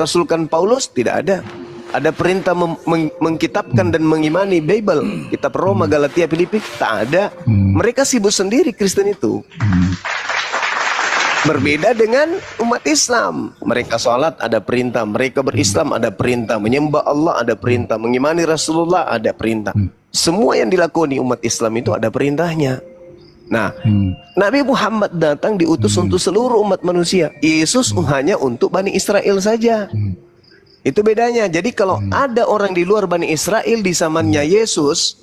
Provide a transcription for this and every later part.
Rasulkan Paulus? Tidak ada. Ada perintah mengkitabkan dan mengimani Bible, kitab Roma, Galatia, Filipi? Tak ada. Mereka sibuk sendiri Kristen itu. Berbeda dengan umat Islam. Mereka sholat ada perintah, mereka berislam ada perintah, menyembah Allah ada perintah, mengimani Rasulullah ada perintah. Semua yang dilakoni umat Islam itu ada perintahnya. Nah, Nabi Muhammad datang diutus untuk seluruh umat manusia. Yesus hanya untuk Bani Israel saja. Itu bedanya. Jadi kalau ada orang di luar Bani Israel di zamannya Yesus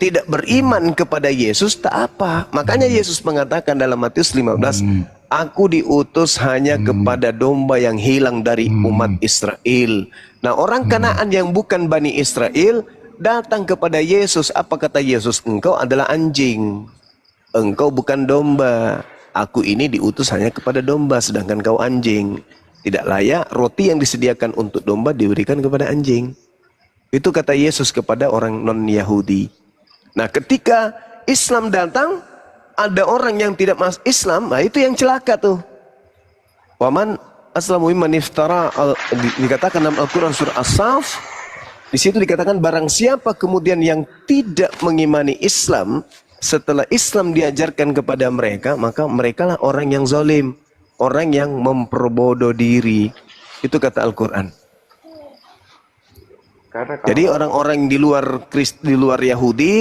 tidak beriman kepada Yesus, tak apa. Makanya Yesus mengatakan dalam Matius 15, aku diutus hanya kepada domba yang hilang dari umat Israel. Nah, orang Kanaan yang bukan Bani Israel datang kepada Yesus. Apa kata Yesus? Engkau adalah anjing. Engkau bukan domba. Aku ini diutus hanya kepada domba, sedangkan kau anjing. Tidak layak roti yang disediakan untuk domba diberikan kepada anjing. Itu kata Yesus kepada orang non-Yahudi. Nah, ketika Islam datang, ada orang yang tidak masuk Islam, nah itu yang celaka tuh. Waman aslamu mimman iftara, dikatakan dalam Al-Quran surah As-Saff, di situ dikatakan barang siapa kemudian yang tidak mengimani Islam, setelah Islam diajarkan kepada mereka, maka merekalah orang yang zalim, orang yang memperbodoh diri. Itu kata Al-Quran. Jadi orang-orang di luar Yahudi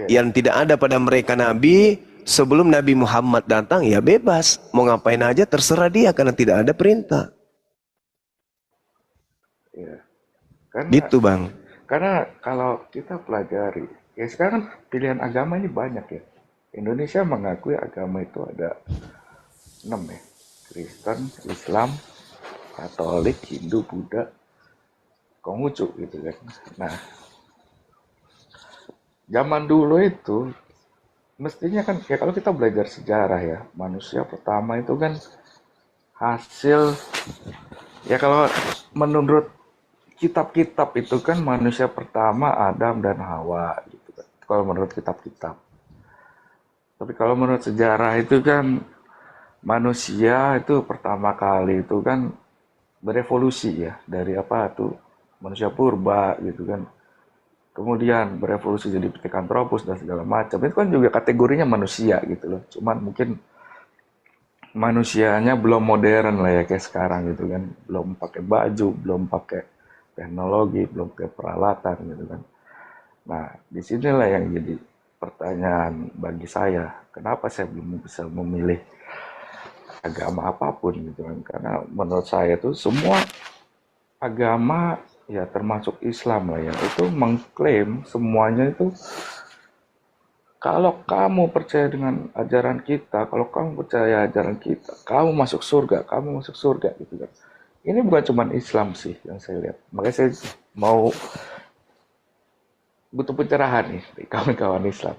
yang tidak ada pada mereka Nabi, sebelum Nabi Muhammad datang ya bebas, mau ngapain aja terserah dia karena tidak ada perintah. Ya. Karena, gitu Bang. Karena kalau kita pelajari, ya sekarang pilihan agama ini banyak ya. Indonesia mengakui agama itu ada 6 ya. Kristen, Islam, Katolik, Hindu, Buddha, Konghucu gitu kan. Nah, zaman dulu itu mestinya kan ya kalau kita belajar sejarah ya, manusia pertama itu kan hasil ya kalau menurut kitab-kitab itu kan manusia pertama Adam dan Hawa gitu kan. Kalau menurut kitab-kitab. Tapi kalau menurut sejarah itu kan manusia itu pertama kali itu kan berevolusi ya dari apa tuh manusia purba gitu kan, kemudian berevolusi jadi Pithecanthropus dan segala macam. Itu kan juga kategorinya manusia gitu loh, cuman mungkin manusianya belum modern lah ya kayak sekarang gitu kan, belum pakai baju, belum pakai teknologi, belum pakai peralatan gitu kan. Nah disinilah yang jadi pertanyaan bagi saya, kenapa saya belum bisa memilih agama apapun gitu kan, karena menurut saya tuh semua agama ya termasuk Islam lah ya, itu mengklaim semuanya itu kalau kamu percaya dengan ajaran kita, kalau kamu percaya ajaran kita, kamu masuk surga gitu kan. Ini bukan cuma Islam sih yang saya lihat, makanya saya mau butuh pencerahan nih dari kawan-kawan Islam.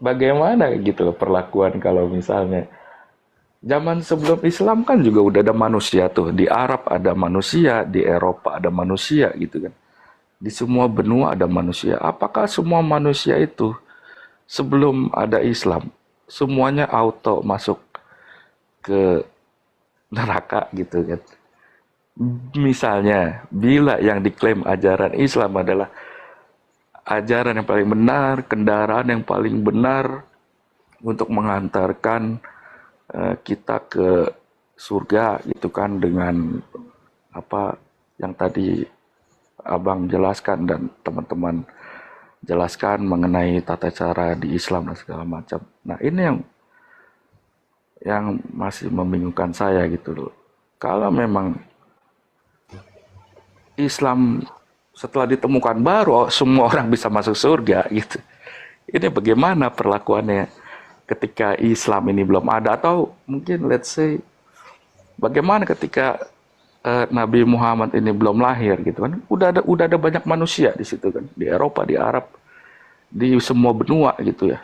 Bagaimana gitu loh perlakuan kalau misalnya zaman sebelum Islam kan juga udah ada manusia tuh. Di Arab ada manusia, di Eropa ada manusia gitu kan. Di semua benua ada manusia. Apakah semua manusia itu sebelum ada Islam semuanya auto masuk ke neraka gitu kan? Misalnya, bila yang diklaim ajaran Islam adalah ajaran yang paling benar, kendaraan yang paling benar untuk mengantarkan kita ke surga gitu kan, dengan apa yang tadi Abang jelaskan dan teman-teman jelaskan mengenai tata cara di Islam dan segala macam. Nah ini yang masih membingungkan saya gitu loh. Kalau memang Islam setelah ditemukan baru semua orang bisa masuk surga gitu, ini bagaimana perlakuannya ketika Islam ini belum ada, atau mungkin let's say bagaimana ketika Nabi Muhammad ini belum lahir gitu kan, udah ada banyak manusia di situ kan, di Eropa, di Arab, di semua benua gitu ya.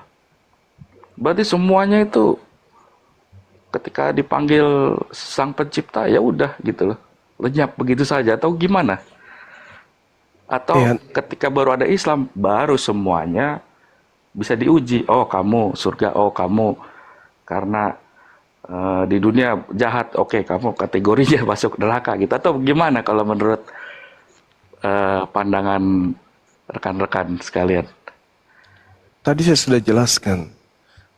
Berarti semuanya itu ketika dipanggil Sang Pencipta ya udah gitu loh, lenyap begitu saja atau gimana? Atau ketika baru ada Islam baru semuanya bisa diuji, oh kamu surga, oh kamu karena di dunia jahat, oke kamu kategorinya masuk neraka gitu, atau gimana kalau menurut pandangan rekan-rekan sekalian? Tadi saya sudah jelaskan,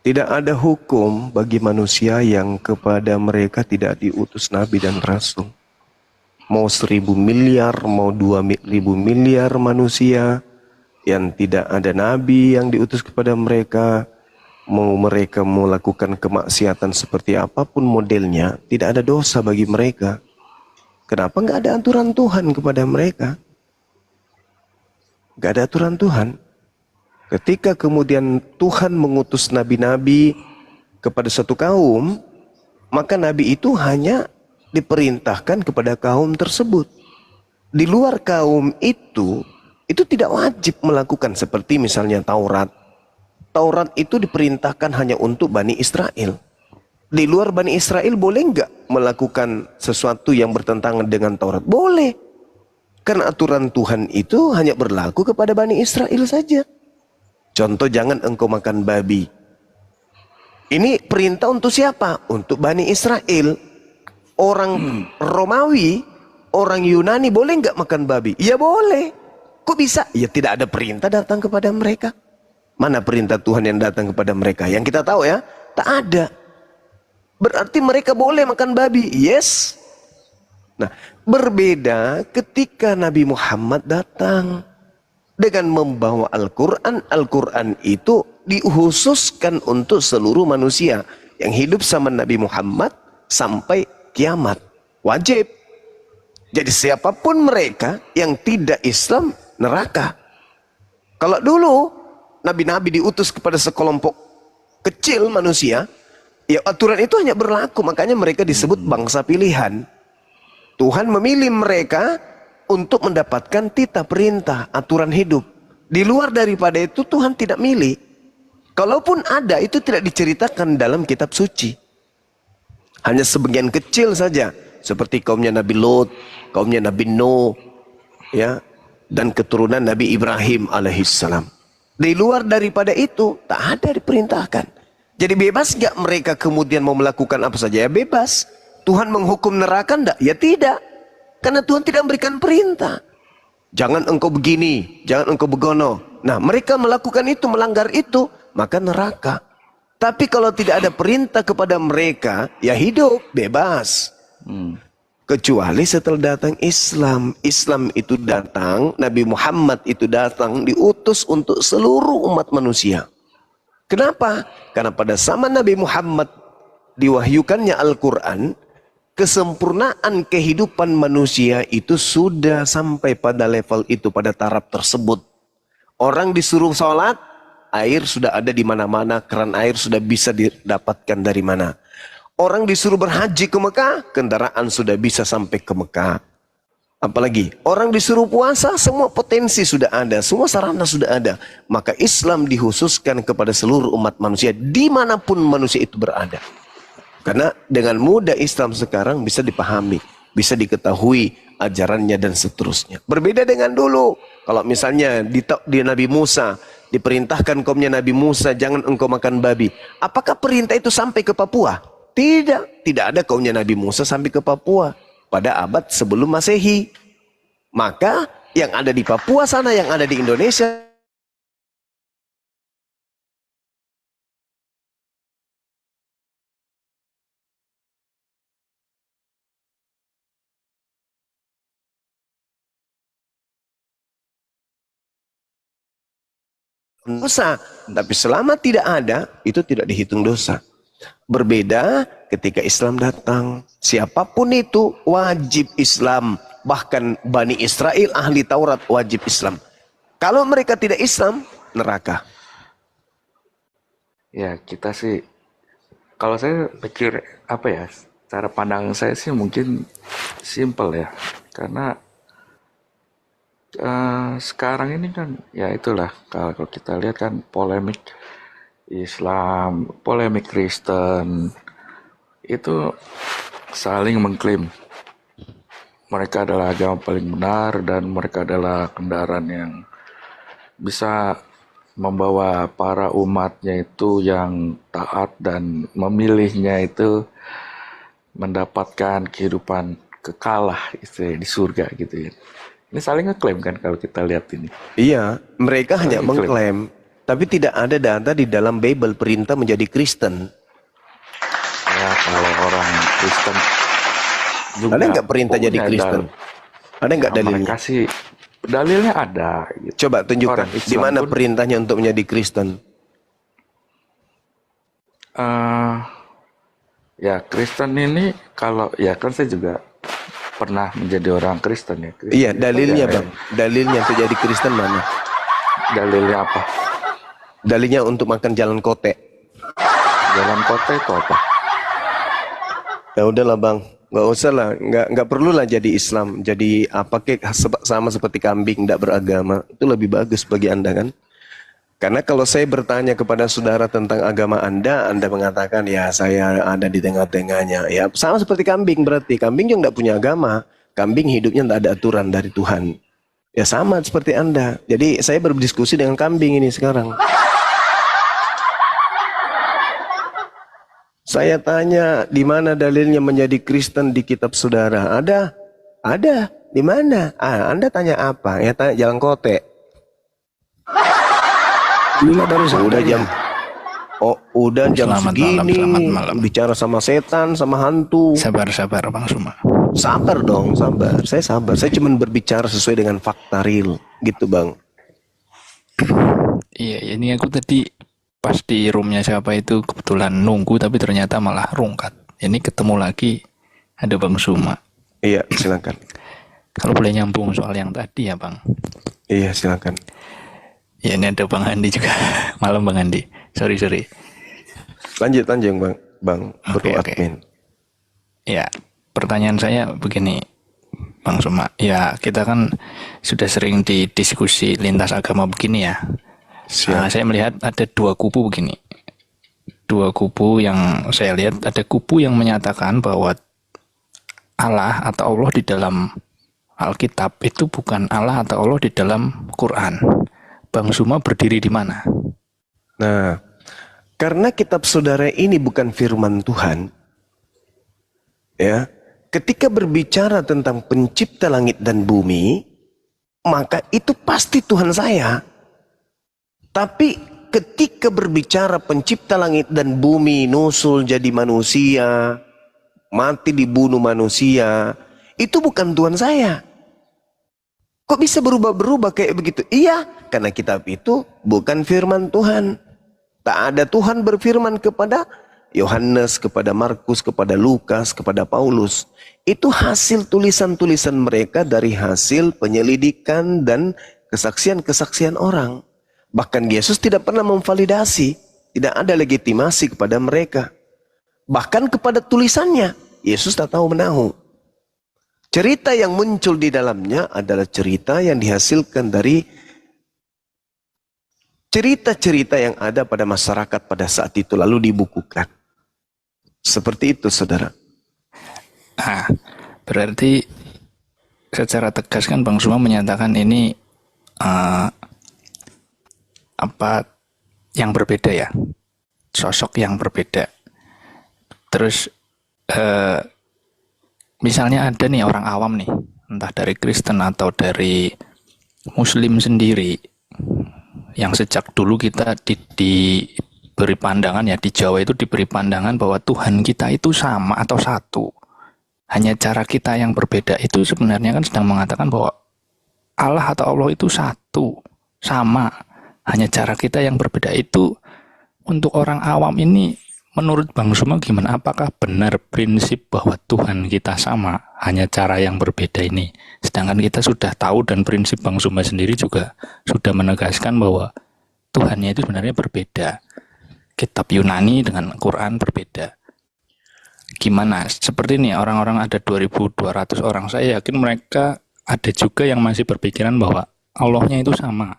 tidak ada hukum bagi manusia yang kepada mereka tidak diutus nabi dan rasul. Mau 1.000 miliar, mau 2.000 miliar manusia yang tidak ada nabi yang diutus kepada mereka, mau mereka melakukan kemaksiatan seperti apapun modelnya, tidak ada dosa bagi mereka. Kenapa nggak ada aturan Tuhan kepada mereka? Nggak ada aturan Tuhan. Ketika kemudian Tuhan mengutus nabi-nabi kepada satu kaum, maka nabi itu hanya diperintahkan kepada kaum tersebut. Di luar kaum itu tidak wajib melakukan seperti misalnya Taurat. Taurat itu diperintahkan hanya untuk Bani Israel. Di luar Bani Israel boleh nggak melakukan sesuatu yang bertentangan dengan Taurat? Boleh. Karena aturan Tuhan itu hanya berlaku kepada Bani Israel saja. Contoh, jangan engkau makan babi. Ini perintah untuk siapa? Untuk Bani Israel. Orang Romawi, orang Yunani boleh nggak makan babi? Ya boleh. Kok bisa? Ya tidak ada perintah datang kepada mereka. Mana perintah Tuhan yang datang kepada mereka? Yang kita tahu ya, tak ada. Berarti mereka boleh makan babi. Yes. Nah, berbeda ketika Nabi Muhammad datang dengan membawa Al-Quran. Al-Quran itu dikhususkan untuk seluruh manusia yang hidup sama Nabi Muhammad sampai kiamat. Wajib. Jadi siapapun mereka yang tidak Islam, neraka. Kalau dulu Nabi-Nabi diutus kepada sekelompok kecil manusia, ya aturan itu hanya berlaku. Makanya mereka disebut bangsa pilihan. Tuhan memilih mereka untuk mendapatkan titah perintah, aturan hidup. Di luar daripada itu Tuhan tidak milih. Kalaupun ada, itu tidak diceritakan dalam kitab suci. Hanya sebagian kecil saja. Seperti kaumnya Nabi Lot, kaumnya Nabi Nuh, ya, dan keturunan Nabi Ibrahim alaihissalam. Di luar daripada itu, tak ada diperintahkan. Jadi bebas gak mereka kemudian mau melakukan apa saja? Ya bebas. Tuhan menghukum neraka enggak? Ya tidak. Karena Tuhan tidak memberikan perintah. Jangan engkau begini, jangan engkau begono. Nah, mereka melakukan itu, melanggar itu, maka neraka. Tapi kalau tidak ada perintah kepada mereka, ya hidup, bebas. Kecuali setelah datang Islam. Islam itu datang, Nabi Muhammad itu datang, diutus untuk seluruh umat manusia. Kenapa? Karena pada zaman Nabi Muhammad diwahyukannya Al-Quran, kesempurnaan kehidupan manusia itu sudah sampai pada level itu, pada taraf tersebut. Orang disuruh sholat, air sudah ada di mana-mana, keran air sudah bisa didapatkan dari mana. Orang disuruh berhaji ke Mekah, kendaraan sudah bisa sampai ke Mekah. Apalagi orang disuruh puasa, semua potensi sudah ada, semua sarana sudah ada. Maka Islam dikhususkan kepada seluruh umat manusia dimanapun manusia itu berada. Karena dengan mudah Islam sekarang bisa dipahami, bisa diketahui ajarannya dan seterusnya. Berbeda dengan dulu. Kalau misalnya di Nabi Musa, diperintahkan kaumnya Nabi Musa, jangan engkau makan babi. Apakah perintah itu sampai ke Papua? Tidak. Tidak ada kaumnya Nabi Musa sampai ke Papua pada abad sebelum Masehi. Maka yang ada di Papua sana, yang ada di Indonesia, dosa. Tapi selama tidak ada, itu tidak dihitung dosa. Berbeda ketika Islam datang. Siapapun itu wajib Islam. Bahkan Bani Israel ahli Taurat wajib Islam. Kalau mereka tidak Islam, neraka. Ya kita sih, kalau saya pikir apa ya, cara pandang saya sih mungkin simple ya, karena sekarang ini kan ya itulah, kalau kita lihat kan polemik Islam, polemik Kristen itu saling mengklaim mereka adalah agama paling benar dan mereka adalah kendaraan yang bisa membawa para umatnya itu yang taat dan memilihnya itu mendapatkan kehidupan kekal lah istilahnya di surga gitu ya. Ini saling ngeklaim kan kalau kita lihat ini. Iya, mereka hanya Saling klaim. mengklaim, tapi tidak ada data di dalam Bible perintah menjadi Kristen. Ya kalau orang Kristen juga Ada nggak perintah jadi punya Kristen? Ada nggak Nah, dalilnya? mereka sih dalilnya ada gitu. Coba tunjukkan Orang di Islam mana pun perintahnya untuk menjadi Kristen. eh, ya Kristen ini kalau ya kan saya juga pernah menjadi orang Kristen ya. Kristen Iya, itu dalilnya ya, Bang. Dalilnya untuk jadi Kristen mana? dalilnya apa? Dalilnya untuk makan jalan kote. Jalan kota itu apa? Ya udahlah Bang, nggak usah lah, nggak perlu lah jadi Islam, jadi apa kek sama seperti kambing, tidak beragama. Itu lebih bagus bagi Anda kan? Karena kalau saya bertanya kepada saudara tentang agama Anda mengatakan ya saya ada di tengah-tengahnya. Ya sama seperti kambing berarti. Kambing juga tidak punya agama. Kambing hidupnya tidak ada aturan dari Tuhan. Ya sama seperti Anda. Jadi saya berdiskusi dengan kambing ini sekarang. Saya tanya di mana dalilnya menjadi Kristen di kitab saudara? Ada. Ada. Di mana? Anda tanya apa? Ya tanya jalan kote. Inilah baru Udah sadar jam ya. udah jam Selamat segini malam. bicara sama setan, sama hantu. Sabar Bang Suma. Sabar dong, sabar. Saya sabar. Saya cuma berbicara sesuai dengan fakta real, gitu Bang. Iya, ini aku tadi pas di roomnya siapa itu kebetulan nunggu tapi ternyata malah rungkat. Ini ketemu lagi ada Bang Suma. Iya, silakan. Kalau boleh nyambung soal yang tadi ya Bang. Iya, silakan. Ya ini ada Bang Andi juga. Malam Bang Andi. Sorry. Lanjut Bang. Bang, Oke. admin. Ya, pertanyaan saya begini, Bang Suma. Ya, kita kan sudah sering didiskusi lintas agama begini ya. Saya melihat ada dua kubu begini. Dua kubu yang saya lihat, ada kubu yang menyatakan bahwa Allah atau Allah di dalam Alkitab itu bukan Allah atau Allah di dalam Quran. Bang Suma berdiri di mana? Nah, karena kitab saudara ini bukan firman Tuhan, ya, ketika berbicara tentang pencipta langit dan bumi, maka itu pasti Tuhan saya. Tapi ketika berbicara pencipta langit dan bumi, nusul jadi manusia, mati dibunuh manusia, itu bukan Tuhan saya. Kok bisa berubah-berubah kayak begitu? Iya, karena kitab itu bukan firman Tuhan. Tak ada Tuhan berfirman kepada Yohanes, kepada Markus, kepada Lukas, kepada Paulus. Itu hasil tulisan-tulisan mereka dari hasil penyelidikan dan kesaksian-kesaksian orang. Bahkan Yesus tidak pernah memvalidasi, tidak ada legitimasi kepada mereka. Bahkan kepada tulisannya, Yesus tak tahu menahu. Cerita yang muncul di dalamnya adalah cerita yang dihasilkan dari cerita-cerita yang ada pada masyarakat pada saat itu lalu dibukukan. Seperti itu, saudara. Berarti secara tegas kan Bang Suma menyatakan ini apa yang berbeda ya, sosok yang berbeda. Terus misalnya ada nih orang awam nih, entah dari Kristen atau dari Muslim sendiri, yang sejak dulu kita diberi pandangan ya, di Jawa itu diberi pandangan bahwa Tuhan kita itu sama atau satu. Hanya cara kita yang berbeda. Itu sebenarnya kan sedang mengatakan bahwa Allah atau Allah itu satu, sama. Hanya cara kita yang berbeda. Itu untuk orang awam ini, menurut Bang Suma gimana? Apakah benar prinsip bahwa Tuhan kita sama, hanya cara yang berbeda ini? Sedangkan kita sudah tahu dan prinsip Bang Suma sendiri juga sudah menegaskan bahwa Tuhannya itu sebenarnya berbeda. Kitab Yunani dengan Quran berbeda. Gimana? Seperti ini orang-orang ada 2.200 orang. Saya yakin mereka ada juga yang masih berpikiran bahwa Allahnya itu sama,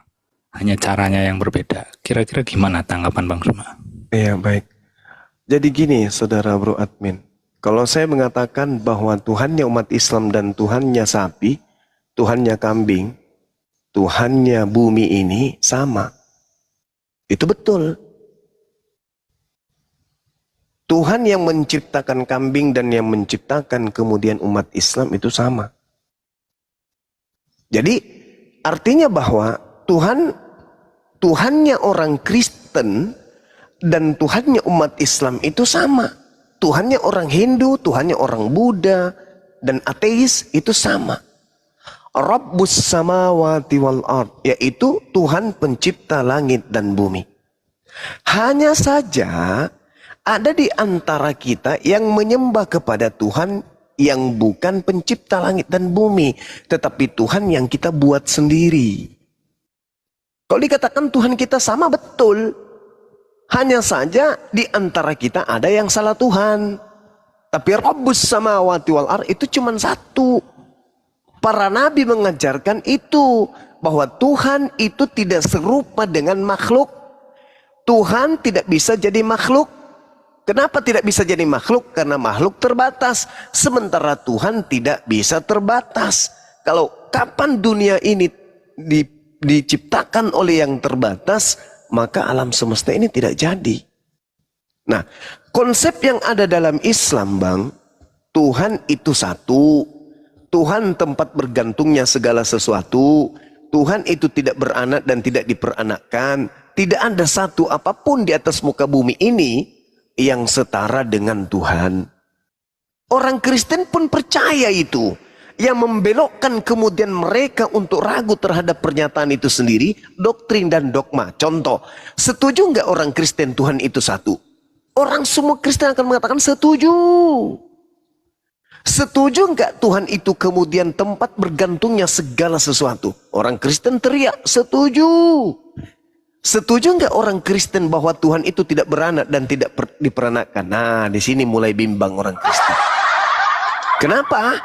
hanya caranya yang berbeda. Kira-kira gimana tanggapan Bang Suma? Iya, baik. Jadi gini, saudara bro admin. Kalau saya mengatakan bahwa Tuhannya umat Islam dan Tuhannya sapi, Tuhannya kambing, Tuhannya bumi ini sama. Itu betul. Tuhan yang menciptakan kambing dan yang menciptakan kemudian umat Islam itu sama. Jadi artinya bahwa Tuhannya orang Kristen dan Tuhannya umat Islam itu sama. Tuhannya orang Hindu, Tuhannya orang Buddha dan ateis itu sama. Rabbus samawati wal ard, yaitu Tuhan pencipta langit dan bumi. Hanya saja ada di antara kita yang menyembah kepada Tuhan yang bukan pencipta langit dan bumi, tetapi Tuhan yang kita buat sendiri. Kalau dikatakan Tuhan kita sama, betul. Hanya saja di antara kita ada yang salah Tuhan. Tapi Rabbus samawati wal ard itu cuma satu. Para nabi mengajarkan itu, bahwa Tuhan itu tidak serupa dengan makhluk. Tuhan tidak bisa jadi makhluk. Kenapa tidak bisa jadi makhluk? Karena makhluk terbatas, sementara Tuhan tidak bisa terbatas. Kalau kapan dunia ini diciptakan oleh yang terbatas, maka alam semesta ini tidak jadi. Nah, konsep yang ada dalam Islam, Bang, Tuhan itu satu. Tuhan tempat bergantungnya segala sesuatu. Tuhan itu tidak beranak dan tidak diperanakkan. Tidak ada satu apapun di atas muka bumi ini yang setara dengan Tuhan. Orang Kristen pun percaya itu. Yang membelokkan kemudian mereka untuk ragu terhadap pernyataan itu sendiri, doktrin dan dogma. Contoh, setuju nggak orang Kristen Tuhan itu satu? Orang semua Kristen akan mengatakan setuju. Setuju nggak Tuhan itu kemudian tempat bergantungnya segala sesuatu? Orang Kristen teriak, setuju. Setuju nggak orang Kristen bahwa Tuhan itu tidak beranak dan tidak diperanakkan? Nah, di sini mulai bimbang orang Kristen. Kenapa?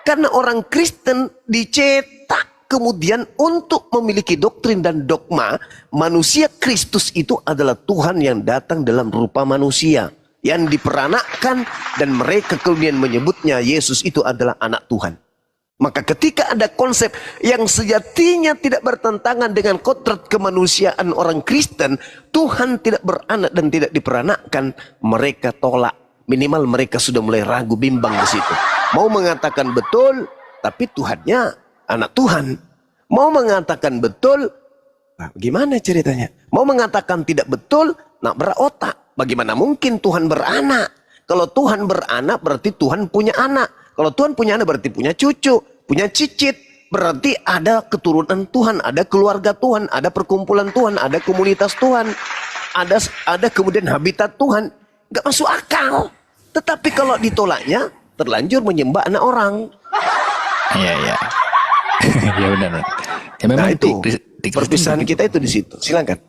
Karena orang Kristen dicetak kemudian untuk memiliki doktrin dan dogma manusia Kristus itu adalah Tuhan yang datang dalam rupa manusia, yang diperanakkan, dan mereka kemudian menyebutnya Yesus itu adalah anak Tuhan. Maka ketika ada konsep yang sejatinya tidak bertentangan dengan kodrat kemanusiaan orang Kristen, Tuhan tidak beranak dan tidak diperanakkan, mereka tolak. Minimal mereka sudah mulai ragu, bimbang di situ. Mau mengatakan betul, tapi Tuhannya anak Tuhan. Mau mengatakan betul, nah, gimana ceritanya? Mau mengatakan tidak betul, nak berotak. Bagaimana mungkin Tuhan beranak? Kalau Tuhan beranak berarti Tuhan punya anak. Kalau Tuhan punya anak berarti punya cucu, punya cicit. Berarti ada keturunan Tuhan, ada keluarga Tuhan, ada perkumpulan Tuhan, ada komunitas Tuhan. Ada kemudian habitat Tuhan. Gak masuk akal. Tetapi kalau ditolaknya, terlanjur menyembah anak orang. Iya, iya. Ya benar. Ya memang Nah itu, di perpisahan kita itu di situ. Silakan.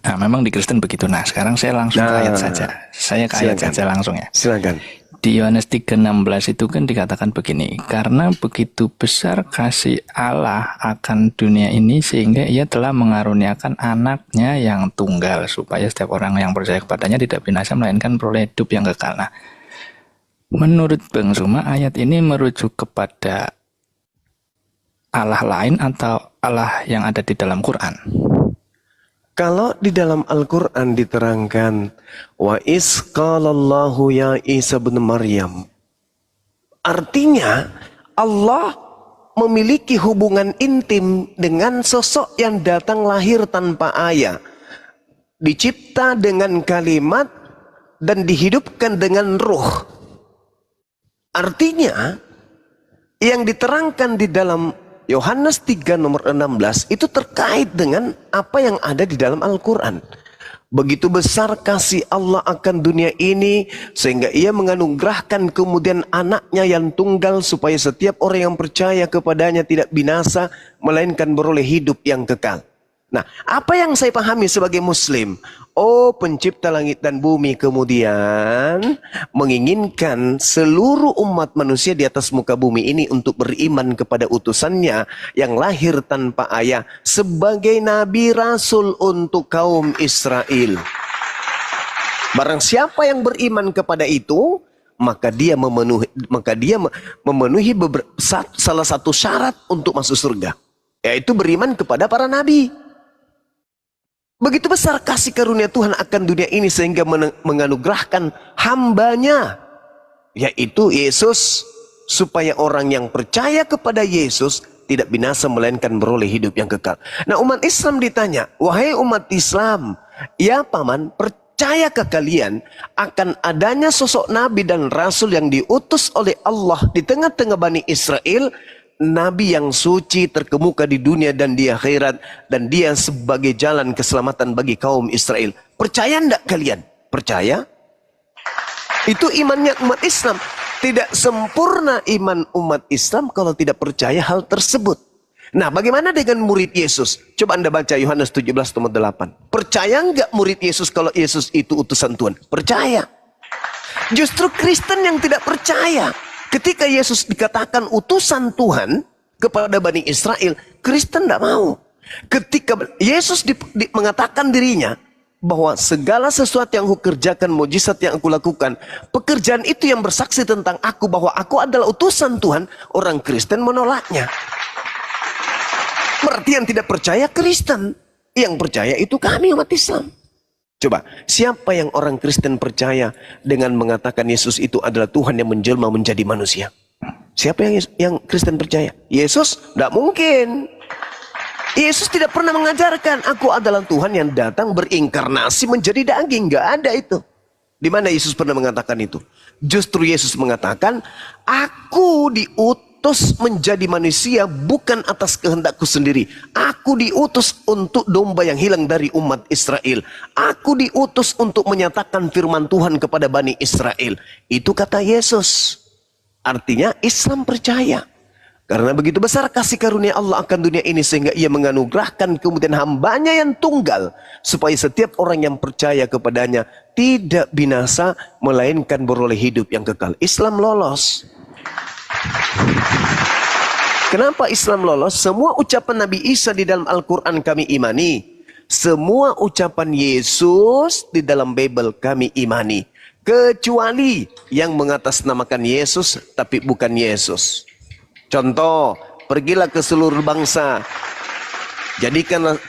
Nah, memang di Kristen begitu. Nah, sekarang saya langsung ke ayat saja. Saya ke ayat saja langsung ya. Silakan. Di Yohanes 3:16 itu kan dikatakan begini, karena begitu besar kasih Allah akan dunia ini sehingga ia telah mengaruniakan anaknya yang tunggal supaya setiap orang yang percaya kepadanya tidak binasa melainkan beroleh hidup yang kekal. Nah, menurut Bang Suma, ayat ini merujuk kepada Allah lain atau Allah yang ada di dalam Quran? Kalau di dalam Al-Quran diterangkan wa is qalallahu ya Isa bin Maryam, artinya Allah memiliki hubungan intim dengan sosok yang datang lahir tanpa ayah, dicipta dengan kalimat dan dihidupkan dengan ruh. Artinya yang diterangkan di dalam Yohanes 3 nomor 16 itu terkait dengan apa yang ada di dalam Al-Quran. Begitu besar kasih Allah akan dunia ini sehingga ia menganugerahkan kemudian anaknya yang tunggal supaya setiap orang yang percaya kepadanya tidak binasa melainkan beroleh hidup yang kekal. Nah, apa yang saya pahami sebagai Muslim? Oh, pencipta langit dan bumi kemudian menginginkan seluruh umat manusia di atas muka bumi ini untuk beriman kepada utusannya yang lahir tanpa ayah sebagai nabi rasul untuk kaum Israel. Barang siapa yang beriman kepada itu, maka dia memenuhi salah satu syarat untuk masuk surga, yaitu beriman kepada para nabi. Begitu besar kasih karunia Tuhan akan dunia ini sehingga menganugerahkan hambanya, yaitu Yesus, supaya orang yang percaya kepada Yesus tidak binasa melainkan beroleh hidup yang kekal. Nah, umat Islam ditanya, wahai umat Islam, ya paman, percayakah kalian akan adanya sosok nabi dan rasul yang diutus oleh Allah di tengah-tengah Bani Israel, nabi yang suci terkemuka di dunia dan di akhirat, dan dia sebagai jalan keselamatan bagi kaum Israel. Percaya enggak kalian? Percaya? Itu imannya umat Islam. Tidak sempurna iman umat Islam kalau tidak percaya hal tersebut. Nah, bagaimana dengan murid Yesus? Coba Anda baca Yohanes 17:8. Percaya enggak murid Yesus kalau Yesus itu utusan Tuhan? Percaya. Justru Kristen yang tidak percaya. Ketika Yesus dikatakan utusan Tuhan kepada Bani Israel, Kristen tidak mau. Ketika Yesus mengatakan dirinya bahwa segala sesuatu yang aku kerjakan, mujizat yang aku lakukan, pekerjaan itu yang bersaksi tentang aku bahwa aku adalah utusan Tuhan, orang Kristen menolaknya. Berarti yang tidak percaya Kristen, yang percaya itu kami umat Islam. Coba, siapa yang orang Kristen percaya dengan mengatakan Yesus itu adalah Tuhan yang menjelma menjadi manusia? Siapa yang Kristen percaya? Yesus? Tidak mungkin. Yesus tidak pernah mengajarkan aku adalah Tuhan yang datang berinkarnasi menjadi daging. Nggak ada itu. Di mana Yesus pernah mengatakan itu? Justru Yesus mengatakan, aku diutus menjadi manusia bukan atas kehendakku sendiri. Aku diutus untuk domba yang hilang dari umat Israel. Aku diutus untuk menyatakan firman Tuhan kepada Bani Israel. Itu kata Yesus. Artinya Islam percaya. Karena begitu besar kasih karunia Allah akan dunia ini sehingga ia menganugerahkan kemudian hambanya yang tunggal, supaya setiap orang yang percaya kepadanya tidak binasa melainkan beroleh hidup yang kekal. Islam lolos. Kenapa Islam lolos? Semua ucapan Nabi Isa di dalam Al-Quran kami imani. Semua ucapan Yesus di dalam Bible kami imani. Kecuali yang mengatasnamakan Yesus tapi bukan Yesus. Contoh, pergilah ke seluruh bangsa,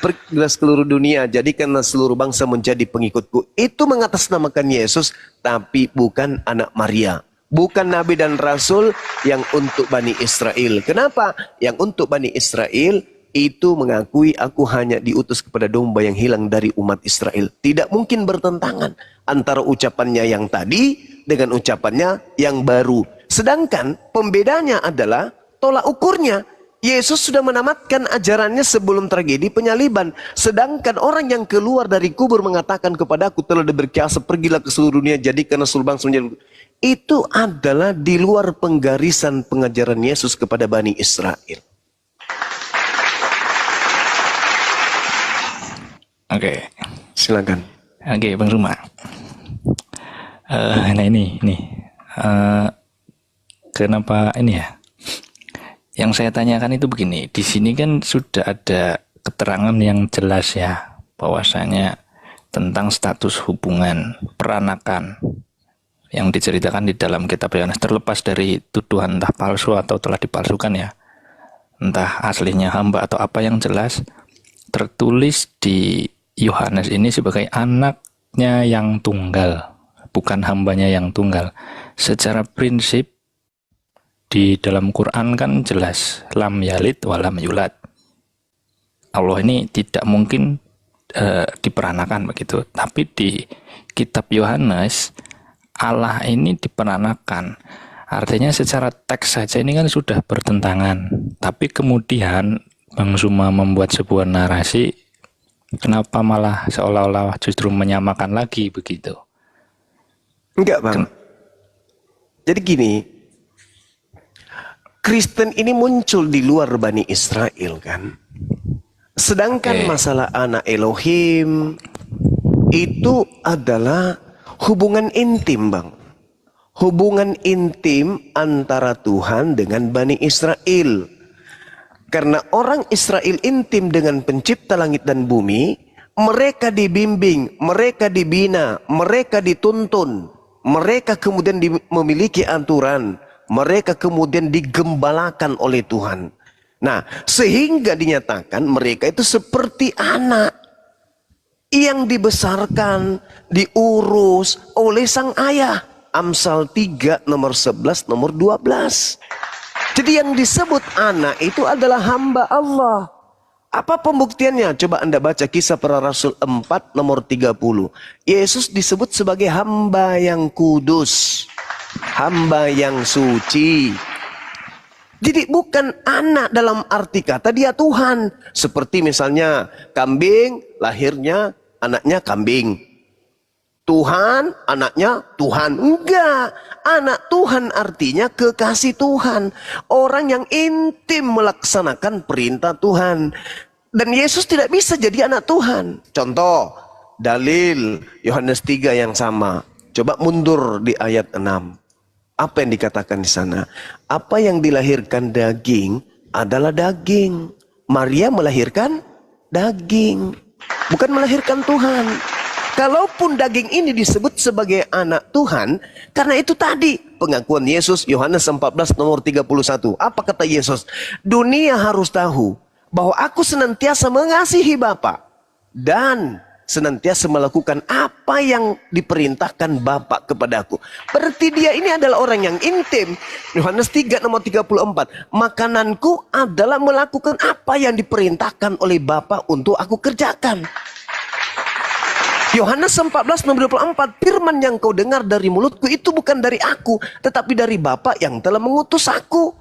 pergilah seluruh dunia, jadikanlah seluruh bangsa menjadi pengikutku. Itu mengatasnamakan Yesus, tapi bukan anak Maria. Bukan Nabi dan Rasul yang untuk Bani Israel. Kenapa? Yang untuk Bani Israel itu mengakui aku hanya diutus kepada domba yang hilang dari umat Israel. Tidak mungkin bertentangan antara ucapannya yang tadi dengan ucapannya yang baru. Sedangkan pembedanya adalah tolak ukurnya. Yesus sudah menamatkan ajarannya sebelum tragedi penyaliban. Sedangkan orang yang keluar dari kubur mengatakan kepadaku telah diberi kuasa, pergilah ke seluruh dunia, jadikan seluruh bangsa menjadi. Itu adalah di luar penggarisan pengajaran Yesus kepada Bani Israel. Oke. Silakan. Oke, Bang Ruma. Nah ini. Kenapa ini ya? Yang saya tanyakan itu begini, di sini kan sudah ada keterangan yang jelas ya, bahwasanya tentang status hubungan peranakan yang diceritakan di dalam kitab Yohanes, terlepas dari tuduhan entah palsu atau telah dipalsukan ya, entah aslinya hamba atau apa, yang jelas tertulis di Yohanes ini sebagai anaknya yang tunggal, bukan hambanya yang tunggal. Secara prinsip di dalam Quran kan jelas lam yalid walam yulad. Allah ini tidak mungkin diperanakan begitu. Tapi di kitab Yohanes Allah ini diperanakan. Artinya secara teks saja ini kan sudah bertentangan. Tapi kemudian Bang Zuma membuat sebuah narasi, kenapa malah seolah-olah justru menyamakan lagi begitu? Enggak, Bang. Jadi gini, Kristen ini muncul di luar Bani Israel kan. Sedangkan masalah anak Elohim itu adalah hubungan intim, Bang. Hubungan intim antara Tuhan dengan Bani Israel. Karena orang Israel intim dengan pencipta langit dan bumi, mereka dibimbing, mereka dibina, mereka dituntun, mereka kemudian memiliki aturan, mereka kemudian digembalakan oleh Tuhan. Nah, sehingga dinyatakan mereka itu seperti anak. yang dibesarkan, diurus oleh sang ayah. Amsal 3 nomor 11 nomor 12. Jadi yang disebut anak itu adalah hamba Allah. Apa pembuktiannya? Coba Anda baca Kisah Para Rasul 4 nomor 30. Yesus disebut sebagai hamba yang kudus, hamba yang suci. Jadi bukan anak dalam arti kata dia Tuhan. Seperti misalnya kambing, lahirnya anaknya kambing. Tuhan, anaknya Tuhan. Enggak. Anak Tuhan artinya kekasih Tuhan. Orang yang intim melaksanakan perintah Tuhan. Dan Yesus tidak bisa jadi anak Tuhan. Contoh, dalil Yohanes 3 yang sama. Coba mundur di ayat 6. Apa yang dikatakan di sana? Apa yang dilahirkan daging adalah daging. Maria melahirkan daging. Bukan melahirkan Tuhan. Kalaupun daging ini disebut sebagai anak Tuhan, karena itu tadi pengakuan Yesus Yohanes 14 nomor 31. Apa kata Yesus? Dunia harus tahu bahwa aku senantiasa mengasihi Bapa dan senantiasa melakukan apa yang diperintahkan Bapa kepadaku. Berarti dia ini adalah orang yang intim. Yohanes 3 nomor 34. Makananku adalah melakukan apa yang diperintahkan oleh Bapa untuk aku kerjakan. Yohanes 14 nomor 24, firman yang kau dengar dari mulutku itu bukan dari aku, tetapi dari Bapa yang telah mengutus aku.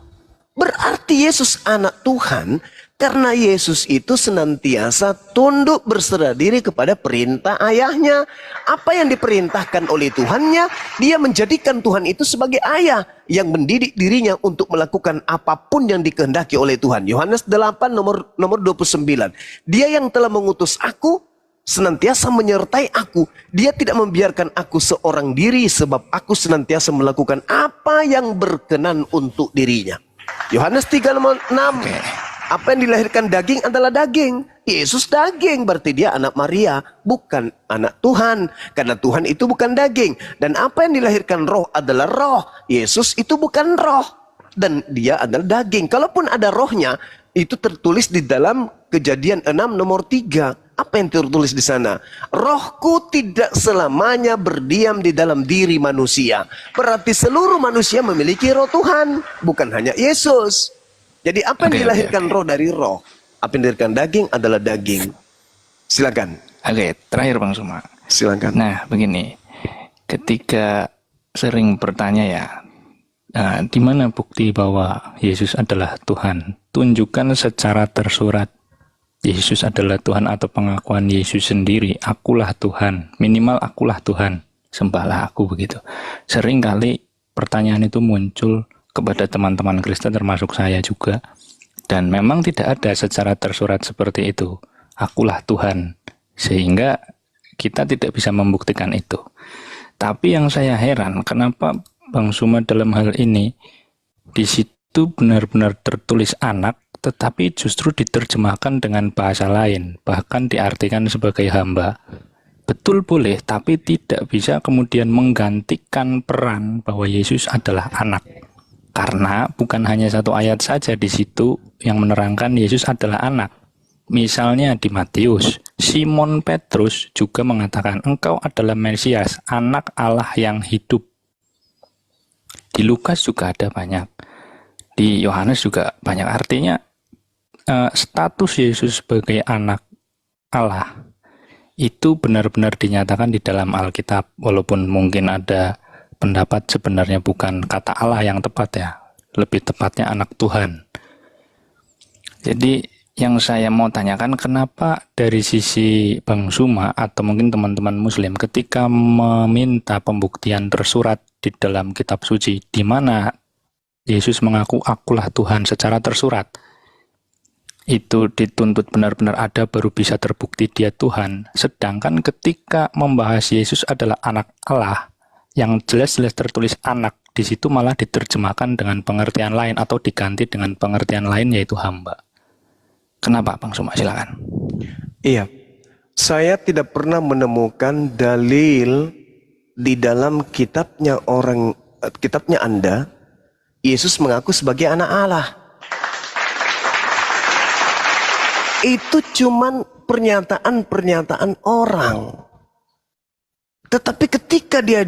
Berarti Yesus anak Tuhan, karena Yesus itu senantiasa tunduk berserah diri kepada perintah ayahnya. Apa yang diperintahkan oleh Tuhannya, dia menjadikan Tuhan itu sebagai ayah yang mendidik dirinya untuk melakukan apapun yang dikehendaki oleh Tuhan. Yohanes 8 nomor 29. Dia yang telah mengutus aku, senantiasa menyertai aku. Dia tidak membiarkan aku seorang diri, sebab aku senantiasa melakukan apa yang berkenan untuk dirinya. Yohanes 3 nomor 6. Apa yang dilahirkan daging adalah daging. Yesus daging, berarti dia anak Maria, bukan anak Tuhan. Karena Tuhan itu bukan daging. Dan apa yang dilahirkan roh adalah roh. Yesus itu bukan roh, dan dia adalah daging. Kalaupun ada rohnya, itu tertulis di dalam Kejadian 6 nomor 3. Apa yang tertulis di sana? Rohku tidak selamanya berdiam di dalam diri manusia. Berarti seluruh manusia memiliki roh Tuhan, bukan hanya Yesus. Jadi apa yang dilahirkan roh dari roh, apa yang dilahirkan daging adalah daging. Silakan. Oke, terakhir Bang Suma. Silakan. Nah, begini. Ketika sering bertanya ya, di mana bukti bahwa Yesus adalah Tuhan? Tunjukkan secara tersurat. Yesus adalah Tuhan atau pengakuan Yesus sendiri, akulah Tuhan, minimal akulah Tuhan, sembahlah aku, begitu. Sering kali pertanyaan itu muncul kepada teman-teman Kristen termasuk saya juga, dan memang tidak ada secara tersurat seperti itu, akulah Tuhan, sehingga kita tidak bisa membuktikan itu. Tapi yang saya heran, kenapa Bang Suma dalam hal ini di situ benar-benar tertulis anak, tetapi justru diterjemahkan dengan bahasa lain, bahkan diartikan sebagai hamba. Betul boleh, tapi tidak bisa kemudian menggantikan peran bahwa Yesus adalah anak. Karena bukan hanya satu ayat saja di situ yang menerangkan Yesus adalah anak. Misalnya di Matius, Simon Petrus juga mengatakan, engkau adalah Mesias, anak Allah yang hidup. Di Lukas juga ada banyak. Di Yohanes juga banyak. Artinya, status Yesus sebagai anak Allah itu benar-benar dinyatakan di dalam Alkitab, walaupun mungkin ada pendapat sebenarnya bukan kata Allah yang tepat ya, lebih tepatnya anak Tuhan. Jadi yang saya mau tanyakan, kenapa dari sisi Bang Suma atau mungkin teman-teman Muslim ketika meminta pembuktian tersurat di dalam kitab suci, di mana Yesus mengaku akulah Tuhan secara tersurat, itu dituntut benar-benar ada baru bisa terbukti dia Tuhan. Sedangkan ketika membahas Yesus adalah anak Allah, yang jelas-jelas tertulis anak, di situ malah diterjemahkan dengan pengertian lain atau diganti dengan pengertian lain, yaitu hamba. Kenapa Bang Suma? Silakan. Iya, saya tidak pernah menemukan dalil di dalam kitabnya Anda, Yesus mengaku sebagai anak Allah. Itu cuman pernyataan-pernyataan orang. Tetapi ketika dia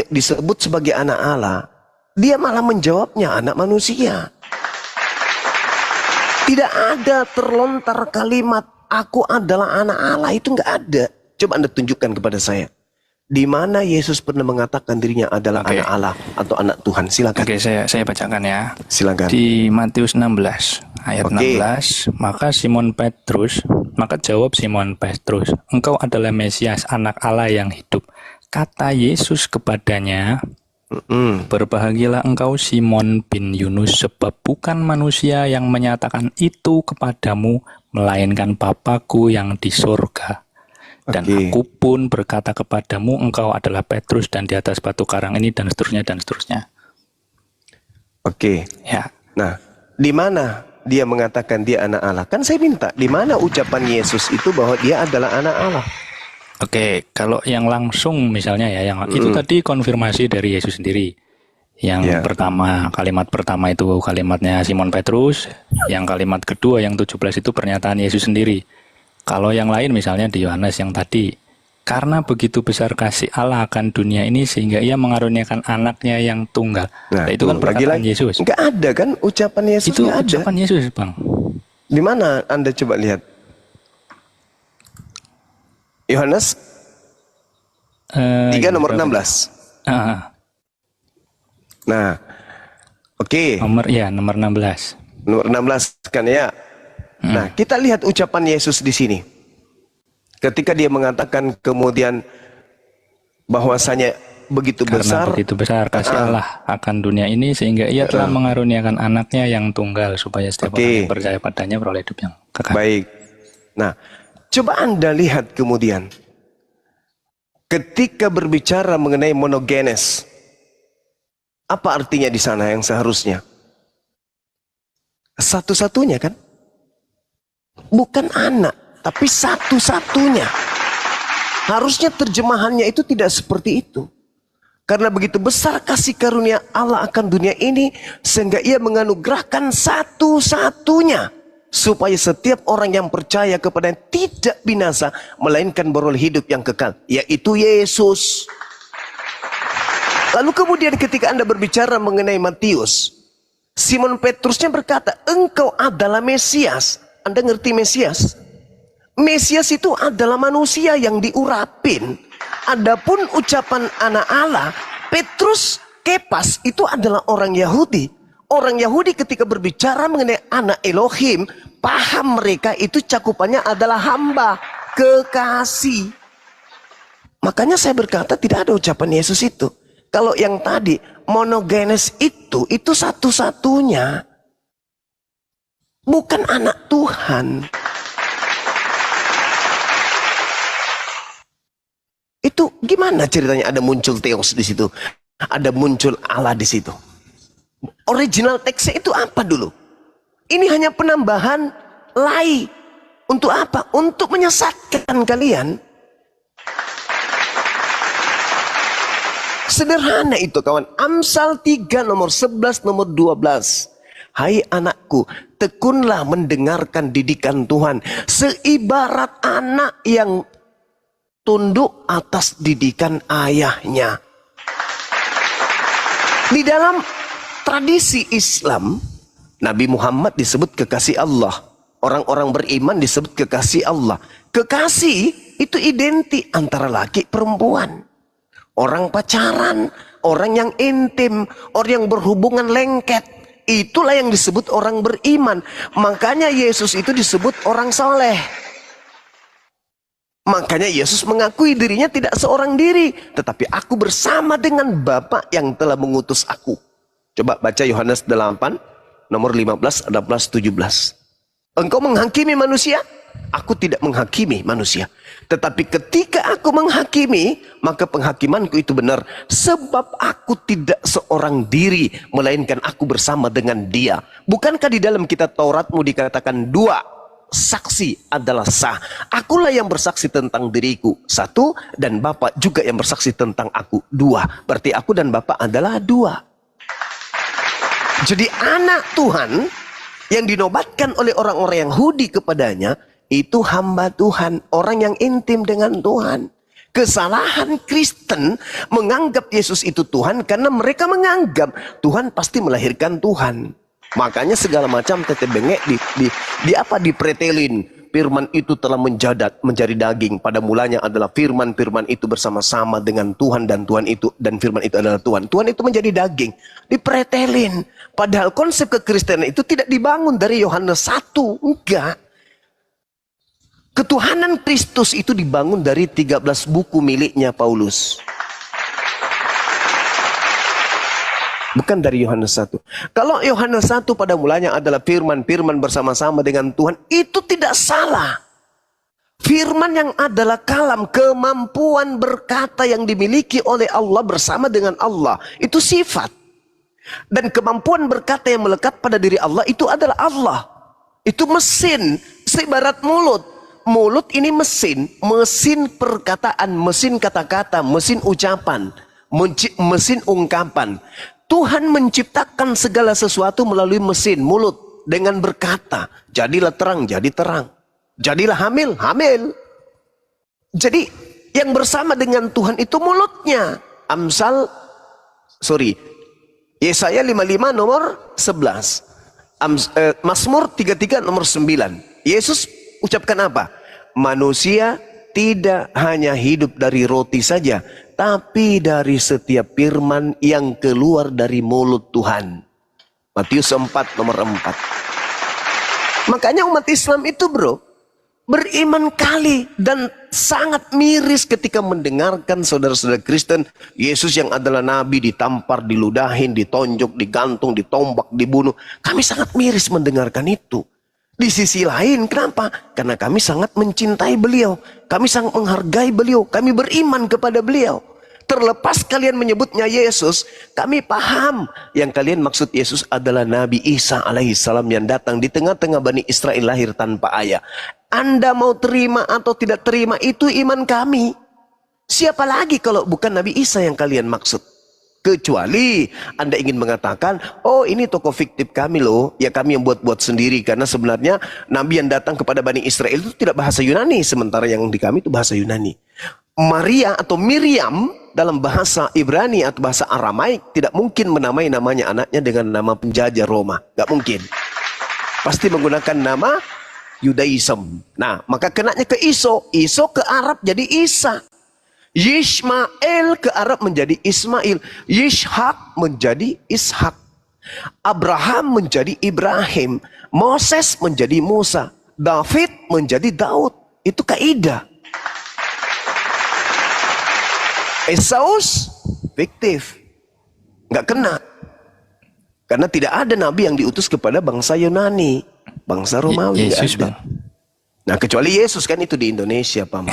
disebut sebagai anak Allah, dia malah menjawabnya anak manusia. Tidak ada terlontar kalimat aku adalah anak Allah, itu nggak ada. Coba Anda tunjukkan kepada saya. Di mana Yesus pernah mengatakan dirinya adalah anak Allah atau anak Tuhan? Silakan. Oke, saya bacakan ya. Silakan. Di Matius 16 ayat 16, maka jawab Simon Petrus, engkau adalah Mesias, anak Allah yang hidup. Kata Yesus kepadanya, berbahagialah engkau Simon bin Yunus, sebab bukan manusia yang menyatakan itu kepadamu, melainkan Bapa-Ku yang di surga. Dan aku pun berkata kepadamu, engkau adalah Petrus, dan di atas batu karang ini, dan seterusnya, dan seterusnya. Oke. Ya. Nah, di mana dia mengatakan dia anak Allah? Kan saya minta, di mana ucapan Yesus itu bahwa dia adalah anak Allah? Oke, kalau yang langsung misalnya ya, yang itu tadi konfirmasi dari Yesus sendiri. Yang pertama, kalimat pertama itu kalimatnya Simon Petrus, yang kalimat kedua yang 17 itu pernyataan Yesus sendiri. Kalau yang lain misalnya di Yohanes yang tadi, karena begitu besar kasih Allah akan dunia ini sehingga ia mengaruniakan anaknya yang tunggal. Nah, itu kan perkataan Yesus. Enggak ada kan ucapan Yesus? Itu ucapan Yesus, Bang. Di mana Anda coba lihat? Yohanes 3 nomor 16. Nah, oke. Nomor 16. Nomor 16 kan ya. Nah, kita lihat ucapan Yesus di sini. Ketika dia mengatakan kemudian bahwasanya begitu besar kasih Allah akan dunia ini sehingga ia telah mengaruniakan anaknya yang tunggal supaya setiap orang yang percaya padanya beroleh hidup yang kekal. Baik. Nah, coba Anda lihat kemudian ketika berbicara mengenai monogenes, apa artinya di sana yang seharusnya? Satu-satunya kan? Bukan anak, tapi satu-satunya. Harusnya terjemahannya itu tidak seperti itu. Karena begitu besar kasih karunia Allah akan dunia ini, sehingga ia menganugerahkan satu-satunya. Supaya setiap orang yang percaya kepadanya tidak binasa, melainkan beroleh hidup yang kekal. Yaitu Yesus. Lalu kemudian ketika Anda berbicara mengenai Matius, Simon Petrusnya berkata, engkau adalah Mesias. Anda ngerti Mesias? Mesias itu adalah manusia yang diurapin. Adapun ucapan anak Allah, Petrus, Kepas itu adalah orang Yahudi. Orang Yahudi ketika berbicara mengenai anak Elohim, paham mereka itu cakupannya adalah hamba, kekasih. Makanya saya berkata tidak ada ucapan Yesus itu. Kalau yang tadi monogenes itu satu-satunya. Bukan anak Tuhan. Itu gimana ceritanya ada muncul Theos di situ? Ada muncul Allah di situ. Original teksnya itu apa dulu? Ini hanya penambahan lai. Untuk apa? Untuk menyesatkan kalian. Sederhana itu kawan. Amsal 3 nomor 11 nomor 12. Hai anakku, tekunlah mendengarkan didikan Tuhan. Seibarat anak yang tunduk atas didikan ayahnya. Di dalam tradisi Islam, Nabi Muhammad disebut kekasih Allah. Orang-orang beriman disebut kekasih Allah. Kekasih itu identik antara laki perempuan. Orang pacaran, orang yang intim, orang yang berhubungan lengket. Itulah yang disebut orang beriman. Makanya Yesus itu disebut orang soleh. Makanya Yesus mengakui dirinya tidak seorang diri. Tetapi aku bersama dengan Bapa yang telah mengutus aku. Coba baca Yohanes 8, nomor 15, 16, 17. Engkau menghakimi manusia? Aku tidak menghakimi manusia. Tetapi ketika aku menghakimi, maka penghakimanku itu benar. Sebab aku tidak seorang diri, melainkan aku bersama dengan Dia. Bukankah di dalam kitab Tauratmu dikatakan 2 saksi adalah sah? Akulah yang bersaksi tentang diriku 1, dan Bapa juga yang bersaksi tentang aku 2. Berarti aku dan Bapa adalah 2. Jadi anak Tuhan yang dinobatkan oleh orang-orang Yahudi kepadanya itu hamba Tuhan, orang yang intim dengan Tuhan. Kesalahan Kristen menganggap Yesus itu Tuhan karena mereka menganggap Tuhan pasti melahirkan Tuhan. Makanya segala macam tete bengek dipretelin. Firman itu telah menjadi daging. Pada mulanya adalah firman itu bersama-sama dengan Tuhan dan firman itu adalah Tuhan. Tuhan itu menjadi daging, dipretelin. Padahal konsep kekristenan itu tidak dibangun dari Yohanes 1, enggak. Ketuhanan Kristus itu dibangun dari 13 buku miliknya Paulus. Bukan dari Yohanes 1. Kalau Yohanes 1 pada mulanya adalah firman bersama-sama dengan Tuhan, itu tidak salah. Firman yang adalah kalam, kemampuan berkata yang dimiliki oleh Allah bersama dengan Allah, itu sifat. Dan kemampuan berkata yang melekat pada diri Allah itu adalah Allah. Itu mesin, seibarat mulut. Mulut ini mesin perkataan, mesin kata-kata, mesin ucapan, mesin ungkapan. Tuhan menciptakan segala sesuatu melalui mesin, mulut, dengan berkata. Jadilah terang, jadi terang. Jadilah hamil, hamil. Jadi yang bersama dengan Tuhan itu mulutnya. Yesaya 55 nomor 11. Mazmur 33 nomor 9. Yesus ucapkan apa? Manusia tidak hanya hidup dari roti saja, tapi dari setiap firman yang keluar dari mulut Tuhan. Matius 4 nomor 4. Makanya umat Islam itu beriman kali dan sangat miris ketika mendengarkan saudara-saudara Kristen, Yesus yang adalah nabi ditampar, diludahin, ditonjok, digantung, ditombak, dibunuh. Kami sangat miris mendengarkan itu. Di sisi lain, kenapa? Karena kami sangat mencintai beliau. Kami sangat menghargai beliau. Kami beriman kepada beliau. Terlepas kalian menyebutnya Yesus, kami paham yang kalian maksud Yesus adalah Nabi Isa alaihissalam yang datang di tengah-tengah Bani Israel lahir tanpa ayah. Anda mau terima atau tidak terima, itu iman kami. Siapa lagi kalau bukan Nabi Isa yang kalian maksud? Kecuali Anda ingin mengatakan, oh ini tokoh fiktif kami loh, ya kami yang buat-buat sendiri. Karena sebenarnya Nabi yang datang kepada Bani Israel itu tidak bahasa Yunani, sementara yang di kami itu bahasa Yunani. Maria atau Miriam dalam bahasa Ibrani atau bahasa Aramaik tidak mungkin menamai namanya anaknya dengan nama penjajah Roma. Gak mungkin. Pasti menggunakan nama Yudaism. Nah, maka kenanya ke Iso ke Arab jadi Isa. Yishmael ke Arab menjadi Ismail. Yishak menjadi Ishak. Abraham menjadi Ibrahim. Moses menjadi Musa. David menjadi Daud. Itu kaidah. Esaus fiktif. Nggak kena. Karena tidak ada nabi yang diutus kepada bangsa Yunani. Bangsa Romawi. Yesus, Bang. Nah, kecuali Yesus kan itu di Indonesia, Pak.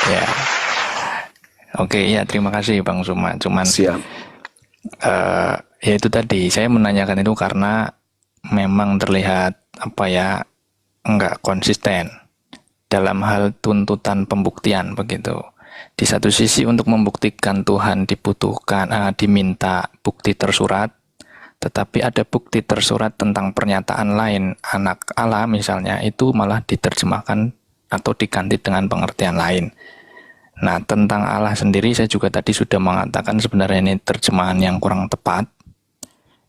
Ya, oke ya, terima kasih Bang Suma. Cuman siap. Ya itu tadi saya menanyakan itu karena memang terlihat enggak konsisten dalam hal tuntutan pembuktian begitu. Di satu sisi untuk membuktikan Tuhan diminta bukti tersurat, tetapi ada bukti tersurat tentang pernyataan lain anak Allah misalnya itu malah diterjemahkan atau diganti dengan pengertian lain. Nah, tentang Allah sendiri saya juga tadi sudah mengatakan sebenarnya ini terjemahan yang kurang tepat.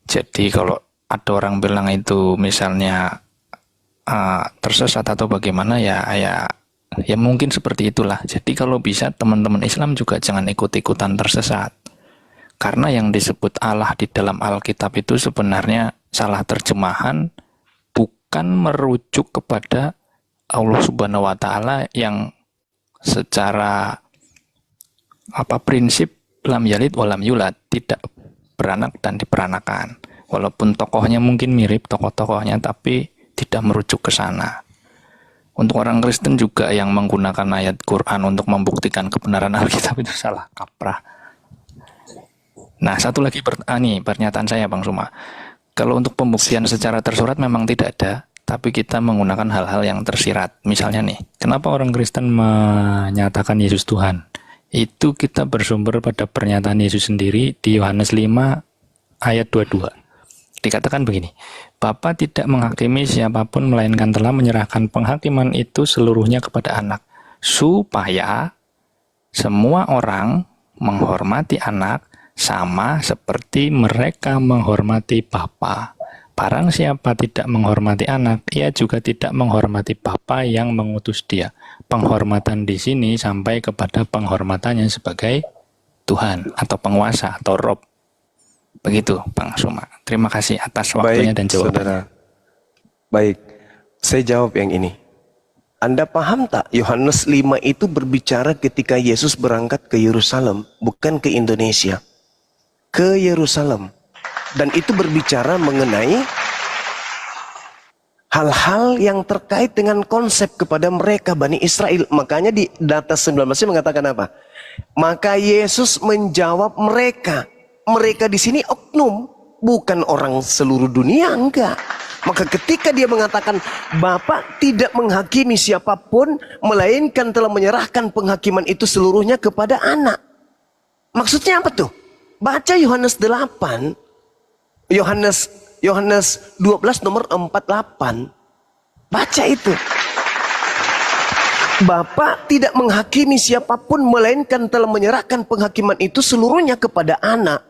Jadi kalau ada orang bilang itu misalnya tersesat atau bagaimana ya mungkin seperti itulah. Jadi kalau bisa teman-teman Islam juga jangan ikut-ikutan tersesat. Karena yang disebut Allah di dalam Alkitab itu sebenarnya salah terjemahan, bukan merujuk kepada Allah Subhanahu wa Ta'ala yang secara prinsip lam yalid walam yulad, tidak beranak dan diperanakan. Walaupun tokohnya mungkin mirip tokoh-tokohnya, tapi tidak merujuk ke sana. Untuk orang Kristen juga yang menggunakan ayat Quran untuk membuktikan kebenaran Alkitab itu salah kaprah. Nah, satu lagi pernyataan saya Bang Suma. Kalau untuk pembuktian secara tersurat memang tidak ada, tapi kita menggunakan hal-hal yang tersirat. Misalnya nih, kenapa orang Kristen menyatakan Yesus Tuhan? Itu kita bersumber pada pernyataan Yesus sendiri di Yohanes 5 ayat 22. Dikatakan begini, Bapa tidak menghakimi siapapun melainkan telah menyerahkan penghakiman itu seluruhnya kepada anak, supaya semua orang menghormati anak sama seperti mereka menghormati Bapa. Barang siapa tidak menghormati anak, ia juga tidak menghormati Bapa yang mengutus dia. Penghormatan di sini sampai kepada penghormatannya sebagai Tuhan atau penguasa atau Rob. Begitu, Bang Suma. Terima kasih atas waktunya dan jawabannya. Saudara. Baik, saya jawab yang ini. Anda paham tak Yohanes 5 itu berbicara ketika Yesus berangkat ke Yerusalem, bukan ke Indonesia. Ke Yerusalem. Dan itu berbicara mengenai hal-hal yang terkait dengan konsep kepada mereka Bani Israel. Makanya di data 19 mengatakan apa? Maka Yesus menjawab mereka. Mereka di sini oknum, bukan orang seluruh dunia, enggak. Maka ketika dia mengatakan Bapa tidak menghakimi siapapun, melainkan telah menyerahkan penghakiman itu seluruhnya kepada anak. Maksudnya apa tuh? Baca Yohanes 8, Yohanes 12 nomor 48. Baca itu. Bapa tidak menghakimi siapapun, melainkan telah menyerahkan penghakiman itu seluruhnya kepada anak.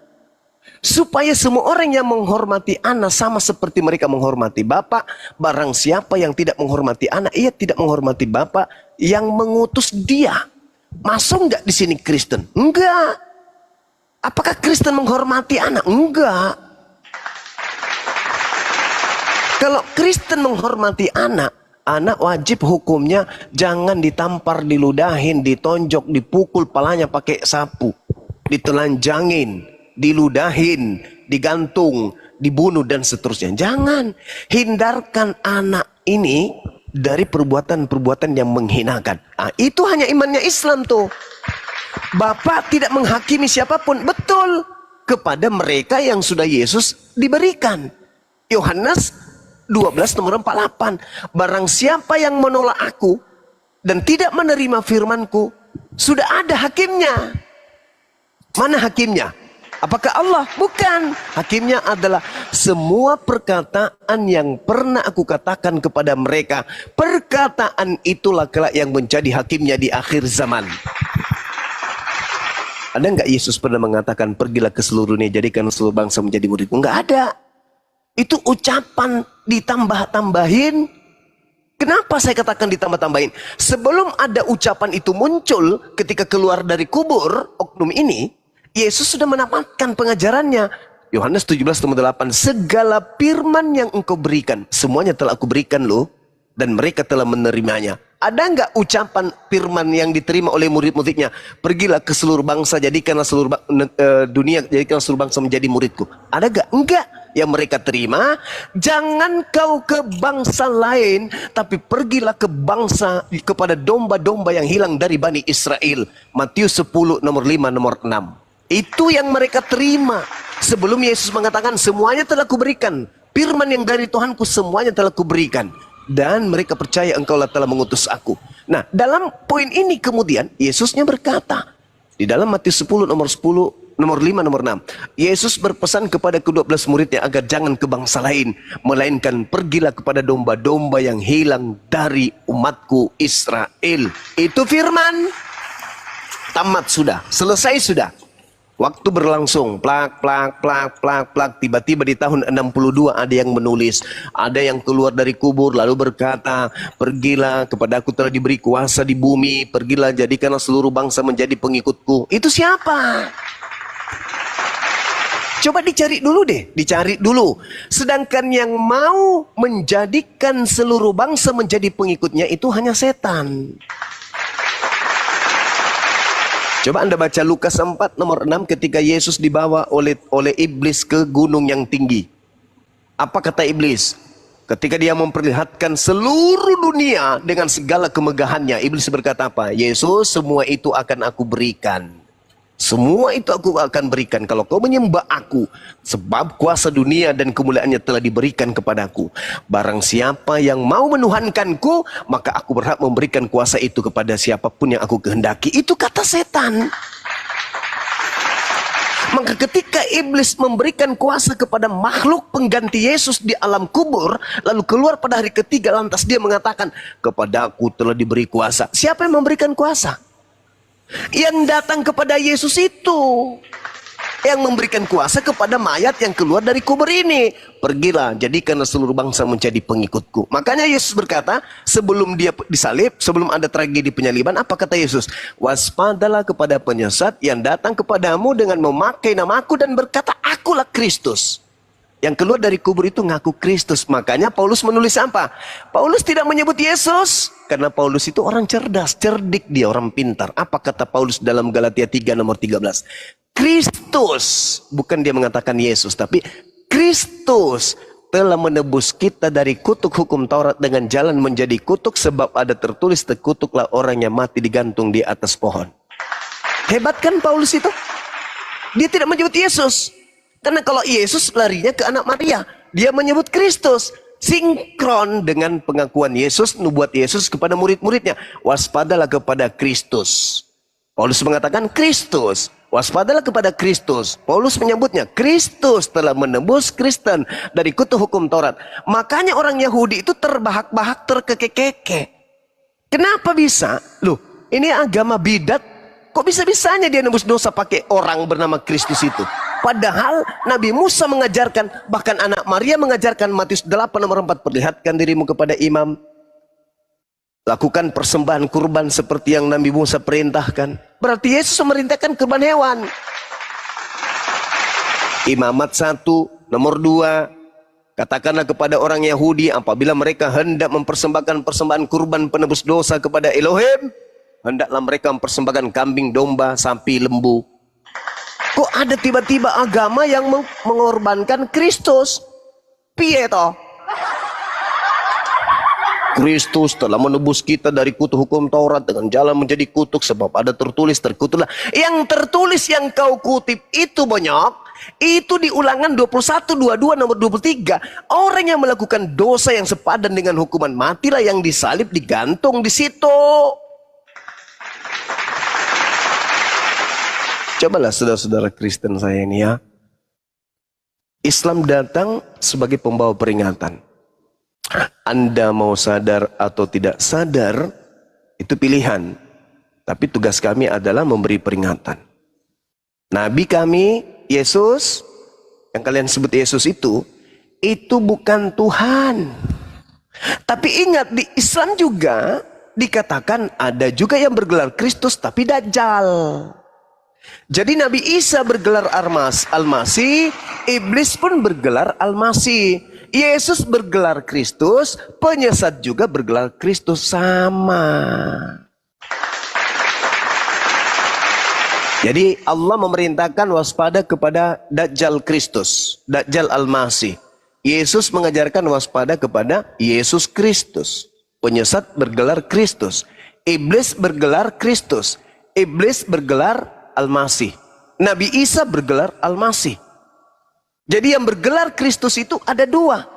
Supaya semua orang yang menghormati anak sama seperti mereka menghormati Bapa. Barang siapa yang tidak menghormati anak, ia tidak menghormati Bapa yang mengutus dia. Masuk nggak di sini Kristen? Enggak. Apakah Kristen menghormati anak? Enggak. Kalau Kristen menghormati anak, anak wajib hukumnya jangan ditampar, diludahin, ditonjok, dipukul palanya pakai sapu, ditelanjangin, diludahin, digantung, dibunuh dan seterusnya. Jangan. Hindarkan anak ini dari perbuatan-perbuatan yang menghinakan. Itu hanya imannya Islam tuh. Bapak tidak menghakimi siapapun. Betul. Kepada mereka yang sudah Yesus diberikan. Yohanes 12 nomor 48. Barang siapa yang menolak aku dan tidak menerima firmanku, sudah ada hakimnya. Mana hakimnya? Apakah Allah? Bukan. Hakimnya adalah semua perkataan yang pernah aku katakan kepada mereka. Perkataan itulah kelak yang menjadi hakimnya di akhir zaman. Ada nggak Yesus pernah mengatakan pergilah ke seluruh dunia, jadikan seluruh bangsa menjadi muridku? Nggak ada. Itu ucapan ditambah-tambahin. Kenapa saya katakan ditambah-tambahin? Sebelum ada ucapan itu muncul ketika keluar dari kubur oknum ini, Yesus sudah menamatkan pengajarannya. Yohanes 17:8, segala firman yang engkau berikan, semuanya telah aku berikan loh, dan mereka telah menerimanya. Ada nggak ucapan firman yang diterima oleh murid-muridnya? Pergilah ke seluruh bangsa, jadikanlah seluruh dunia, jadikanlah seluruh bangsa menjadi muridku. Ada nggak? Enggak. Yang mereka terima, jangan kau ke bangsa lain, tapi pergilah ke bangsa, kepada domba-domba yang hilang dari Bani Israel. Matius 10 nomor 5 nomor 6. Itu yang mereka terima. Sebelum Yesus mengatakan semuanya telah kuberikan, firman yang dari Tuhanku semuanya telah kuberikan, dan mereka percaya engkau telah mengutus aku. Nah, dalam poin ini kemudian Yesusnya berkata di dalam Matius 10 nomor 5 nomor 6, Yesus berpesan kepada ke-12 muridnya agar jangan ke bangsa lain, melainkan pergilah kepada domba-domba yang hilang dari umatku Israel. Itu firman. Tamat sudah, selesai sudah. Waktu berlangsung, plak. Tiba-tiba di tahun 62 ada yang menulis, ada yang keluar dari kubur lalu berkata, pergilah, kepada aku telah diberi kuasa di bumi, pergilah jadikanlah seluruh bangsa menjadi pengikutku. Itu siapa? Coba dicari dulu deh, dicari dulu. Sedangkan yang mau menjadikan seluruh bangsa menjadi pengikutnya itu hanya setan. Coba Anda baca Lukas 4 nomor 6 ketika Yesus dibawa oleh iblis ke gunung yang tinggi. Apa kata iblis? Ketika dia memperlihatkan seluruh dunia dengan segala kemegahannya, iblis berkata apa? Yesus, semua itu akan aku berikan. Semua itu aku akan berikan kalau kau menyembah aku, sebab kuasa dunia dan kemuliaannya telah diberikan kepadaku. Barang siapa yang mau menuhankanku, maka aku berhak memberikan kuasa itu kepada siapapun yang aku kehendaki. Itu kata setan. Maka ketika iblis memberikan kuasa kepada makhluk pengganti Yesus di alam kubur, lalu keluar pada hari ketiga, lantas dia mengatakan, kepadaku telah diberi kuasa. Siapa yang memberikan kuasa? Yang datang kepada Yesus itu. Yang memberikan kuasa kepada mayat yang keluar dari kubur ini. Pergilah, jadikanlah seluruh bangsa menjadi pengikutku. Makanya Yesus berkata, sebelum dia disalib, sebelum ada tragedi penyaliban, apa kata Yesus? Waspadalah kepada penyesat yang datang kepadamu dengan memakai namaku dan berkata, akulah Kristus. Yang keluar dari kubur itu ngaku Kristus. Makanya Paulus menulis apa? Paulus tidak menyebut Yesus. Karena Paulus itu orang cerdas, cerdik, dia orang pintar. Apa kata Paulus dalam Galatia 3 nomor 13? Kristus, bukan dia mengatakan Yesus, tapi Kristus telah menebus kita dari kutuk hukum Taurat dengan jalan menjadi kutuk, sebab ada tertulis, terkutuklah orang yang mati digantung di atas pohon. Hebat kan Paulus itu? Dia tidak menyebut Yesus. Karena kalau Yesus larinya ke anak Maria, dia menyebut Kristus. Sinkron dengan pengakuan Yesus, nubuat Yesus kepada murid-muridnya. Waspadalah kepada Kristus. Paulus mengatakan Kristus. Waspadalah kepada Kristus. Paulus menyebutnya Kristus telah menebus Kristen dari kutuk hukum Taurat. Makanya orang Yahudi itu terbahak-bahak, terkekek-kekek. Kenapa bisa? Loh, ini agama bidat. Kok bisa-bisanya dia nebus dosa pakai orang bernama Kristus itu? Padahal Nabi Musa mengajarkan, bahkan anak Maria mengajarkan, Matius 8 nomor 4, perlihatkan dirimu kepada imam. Lakukan persembahan kurban seperti yang Nabi Musa perintahkan. Berarti Yesus memerintahkan kurban hewan. Imamat 1, nomor 2. Katakanlah kepada orang Yahudi apabila mereka hendak mempersembahkan persembahan kurban penebus dosa kepada Elohim, hendaklah mereka mempersembahkan kambing, domba, sapi, lembu. Kok ada tiba-tiba agama yang mengorbankan Kristus? Piye toh? Kristus telah menebus kita dari kutuk hukum Taurat dengan jalan menjadi kutuk, sebab ada tertulis, terkutuklah. Yang tertulis yang kau kutip itu banyak. Itu di Ulangan 21, 22, nomor 23. Orang yang melakukan dosa yang sepadan dengan hukuman matilah yang disalib, digantung di situ. Cobalah saudara-saudara Kristen saya ini ya. Islam datang sebagai pembawa peringatan. Anda mau sadar atau tidak sadar, itu pilihan. Tapi tugas kami adalah memberi peringatan. Nabi kami, Yesus, yang kalian sebut Yesus itu bukan Tuhan. Tapi ingat, di Islam juga dikatakan ada juga yang bergelar Kristus tapi Dajjal. Jadi Nabi Isa bergelar Al-Masih, Iblis pun bergelar Al-Masih. Yesus bergelar Kristus, penyesat juga bergelar Kristus, sama. Jadi Allah memerintahkan waspada kepada Dajjal Kristus, Dajjal Al-Masih. Yesus mengajarkan waspada kepada Yesus Kristus. Penyesat bergelar Kristus. Iblis bergelar Kristus. Iblis bergelar Al-Masih. Nabi Isa bergelar Al-Masih. Jadi yang bergelar Kristus itu ada dua.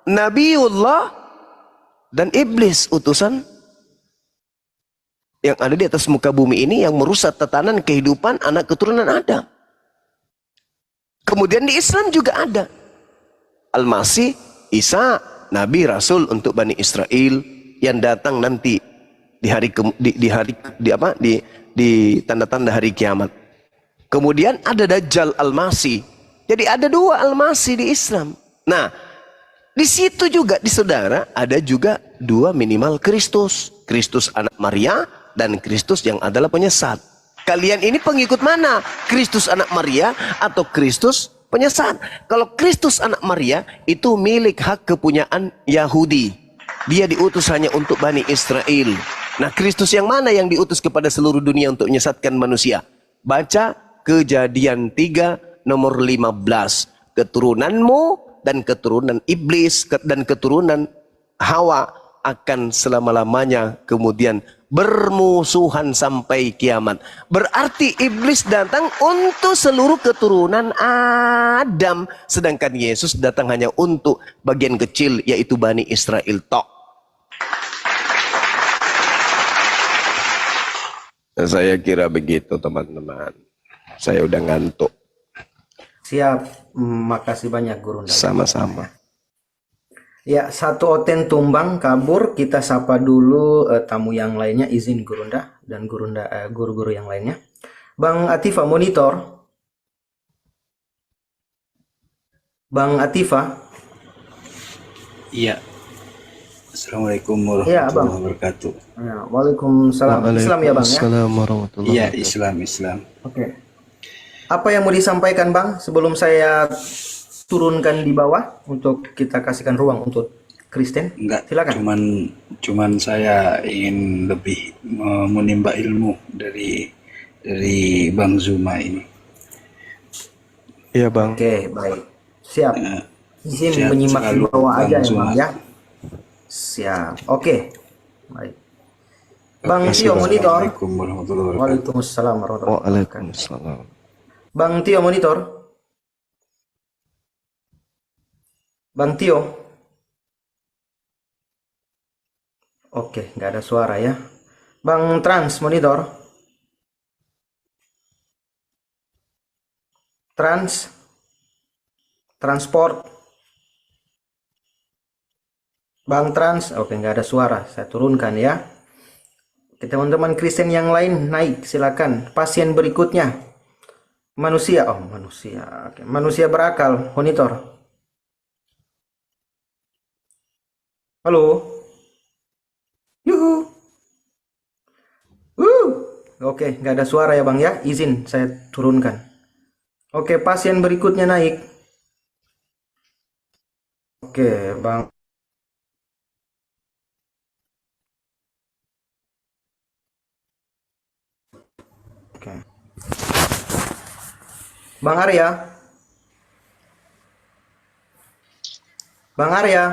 Nabiullah dan Iblis, utusan yang ada di atas muka bumi ini yang merusak tatanan kehidupan anak keturunan Adam. Kemudian di Islam juga ada Al-Masih, Isa, Nabi Rasul untuk Bani Israel yang datang nanti di tanda-tanda hari kiamat. Kemudian ada Dajjal Al-Masih. Jadi ada dua Al-Masih di Islam. Nah, di situ juga di saudara ada juga dua minimal Kristus. Kristus anak Maria dan Kristus yang adalah penyesat. Kalian ini pengikut mana? Kristus anak Maria atau Kristus penyesat? Kalau Kristus anak Maria itu milik hak kepunyaan Yahudi. Dia diutus hanya untuk Bani Israel. Nah, Kristus yang mana yang diutus kepada seluruh dunia untuk menyesatkan manusia? Baca Kejadian 3 nomor 15. Keturunanmu dan keturunan iblis dan keturunan Hawa akan selama-lamanya kemudian bermusuhan sampai kiamat. Berarti iblis datang untuk seluruh keturunan Adam, sedangkan Yesus datang hanya untuk bagian kecil, yaitu Bani Israel tok. Saya kira begitu teman-teman. Saya udah ngantuk. Siap. Makasih banyak Gurunda. Sama-sama. Ya, satu Oten tumbang kabur. Kita sapa dulu tamu yang lainnya. Izin Gurunda dan guru-guru yang lainnya. Bang Atifa monitor. Bang Atifa. Iya. Assalamualaikum Iya, Bang. warahmatullahi wabarakatuh. Ya, Waalaikumsalam. Islam ya Bang ya? Waalaikumsalam warahmatullahi Iya, wabarakatuh. Islam. Oke. Apa yang mau disampaikan Bang sebelum saya turunkan di bawah untuk kita kasihkan ruang untuk Kristen? Enggak, Silakan. cuman saya ingin lebih menimba ilmu dari Bang Zuma ini. Iya Bang. Oke, baik. Siap. Eh, Izin sehat menyimak di selalu, bawah Bang aja ya Zuma. Bang ya. Siap. Oke. Baik. Bang Terima kasih, Tio Bang. monitor. Assalamualaikum warahmatullahi wabarakatuh. Waalaikumsalam warahmatullahi wabarakatuh. Waalaikumsalam. Bang Tio monitor. Bang Tio. Oke, nggak ada suara ya. Bang Trans monitor. Transport. Bang Trans, oke nggak ada suara. Saya turunkan ya. Oke, teman-teman Kristen yang lain naik, silakan. Pasien berikutnya. Manusia, Oke. Manusia berakal, monitor. Halo. Yuhu. Oke, nggak ada suara ya Bang ya. Izin saya turunkan. Oke, pasien berikutnya naik. Oke, Bang. Oke. Bang Arya. Bang Arya.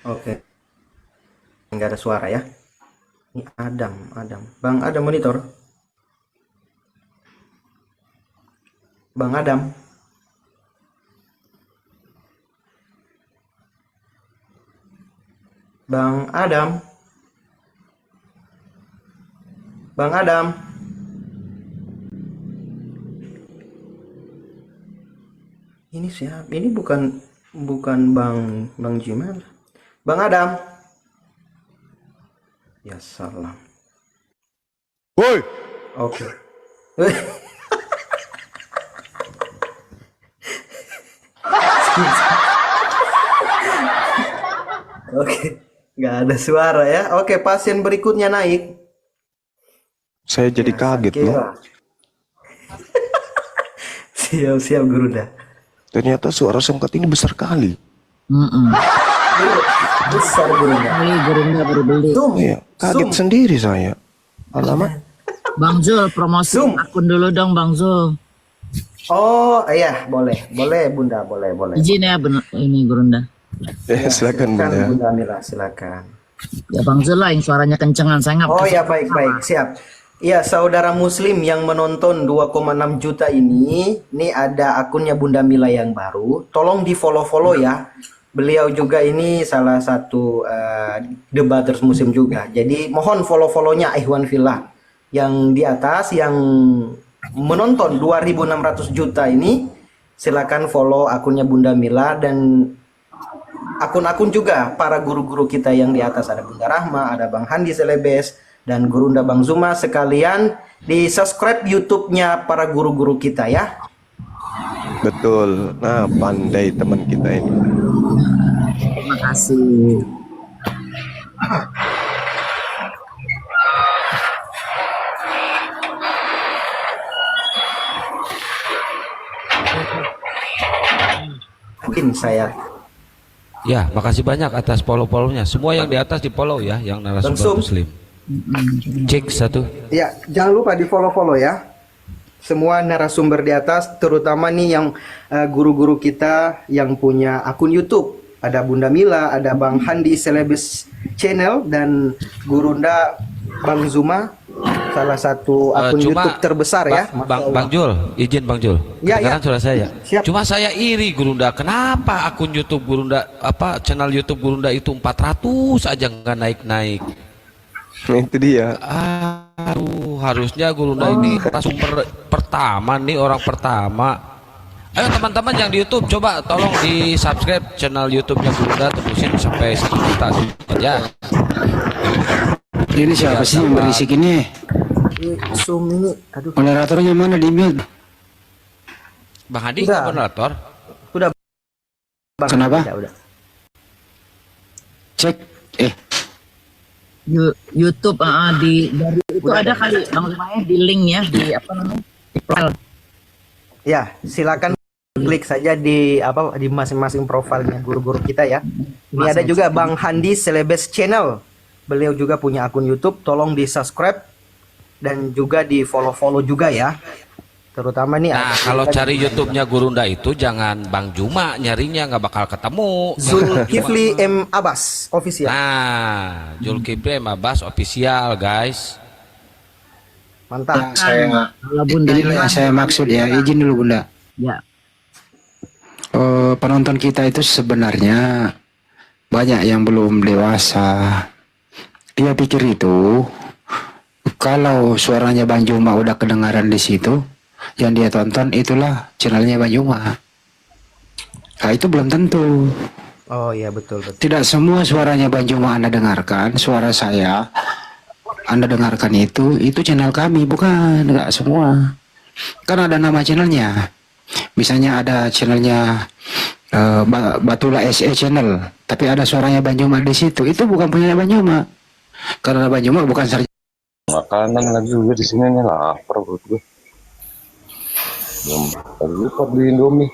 Oke. Nggak ada suara ya. Ini Adam. Bang Adam monitor. Bang Adam. Bang Adam. Bang Adam. Ini siapa? Ini bukan Bang Jimal. Bang Adam. Ya salam. Woi. Oke. Oke, nggak ada suara ya. Oke, pasien berikutnya naik. Saya jadi Ya, kaget loh. Siap Gurunda. Ternyata suara songkat ini besar kali. Besar Gurunda. Beli Gurunda baru beli. Zoom. Iya, kaget Zoom. sendiri saya. Alamak. Bang Zul, promosi Zoom. akun dulu dong Bang Zul. Oh iya, boleh Bunda, boleh. Izin ya ini Gurunda. Silakan Bunda. Silakan Bunda Mila, silakan. Ya Bang Zul lah yang suaranya kencengan. Saya nggak Oh kasih- ya, baik, siap. Ya, saudara muslim yang menonton 2,6 juta ini ada akunnya Bunda Mila yang baru. Tolong di follow ya. Beliau juga ini salah satu debaters muslim juga. Jadi mohon follow-follownya Ikhwan Fillah. Yang di atas yang menonton 2.600 juta ini silakan follow akunnya Bunda Mila dan akun-akun juga para guru-guru kita yang di atas, ada Bunda Rahma, ada Bang Handi Selebes dan Gurunda Bang Zuma, sekalian di subscribe YouTube-nya para guru-guru kita ya. Betul. Nah, pandai teman kita ini. Terima kasih. Mungkin saya Ya, makasih banyak atas follow-follow-nya. Semua yang di atas di follow ya, yang narasumber Langsung. muslim. Cek satu. ya, jangan lupa di follow ya. Semua narasumber di atas, terutama nih yang guru-guru kita yang punya akun YouTube. Ada Bunda Mila, ada Bang Handi Selebes Channel dan Gurunda Bang Zuma, salah satu akun YouTube terbesar ya. Masya Bang Allah. Jul, izin Bang Jul. Ya, Kedengaran ya. suara saya. Siap. Cuma saya iri Gurunda. Kenapa akun YouTube Gurunda channel YouTube Gurunda itu 400 aja nggak naik-naik. Itu dia. Aduh, harusnya Gurunda ini sumber pertama nih, orang pertama. Ayo teman-teman yang di YouTube, coba tolong di subscribe channel YouTube-nya Gurunda, tembusin sampai 1 juta ya. Ini siapa sih yang berisik ini? Zoom ini, aduh. Moderatornya mana di mute? Bang Hadi Udah. moderator. Udah. Bang, Kenapa? udah. Cek. YouTube dari itu ada kali Bang Zuma di link ya di apa namanya? Di profile. Ya, silakan klik saja di di masing-masing profilnya guru-guru kita ya. Ini ada juga Bang Handi Celebes Channel. Beliau juga punya akun YouTube, tolong di-subscribe dan juga di-follow-follow juga ya. Terutama nih Nah, kalau cari YouTube-nya Gurunda itu jangan Bang Juma, nyarinya nggak bakal ketemu. Zulkifli M Abbas official. Nah, Zulkifli M Abbas official, guys. Mantap. Kalau Bunda Inilah yang saya maksud ya. Izin dulu Bunda. ya Penonton kita itu sebenarnya banyak yang belum dewasa. Dia pikir itu kalau suaranya Bang Juma udah kedengaran di situ, yang dia tonton itulah channelnya Bang Juma. Nah, itu belum tentu. Oh iya, betul. Tidak semua suaranya Bang Juma Anda dengarkan, suara saya Anda dengarkan itu channel kami, bukan, enggak semua. Kan ada nama channelnya. Misalnya ada channelnya Batula SE channel, tapi ada suaranya Bang Juma di situ. Itu bukan punya Bang Juma. Karena Bang Juma bukan sarjana. Makanan lagi juga di sini nih, lapar perut gue. Belum lupa beli Indomie.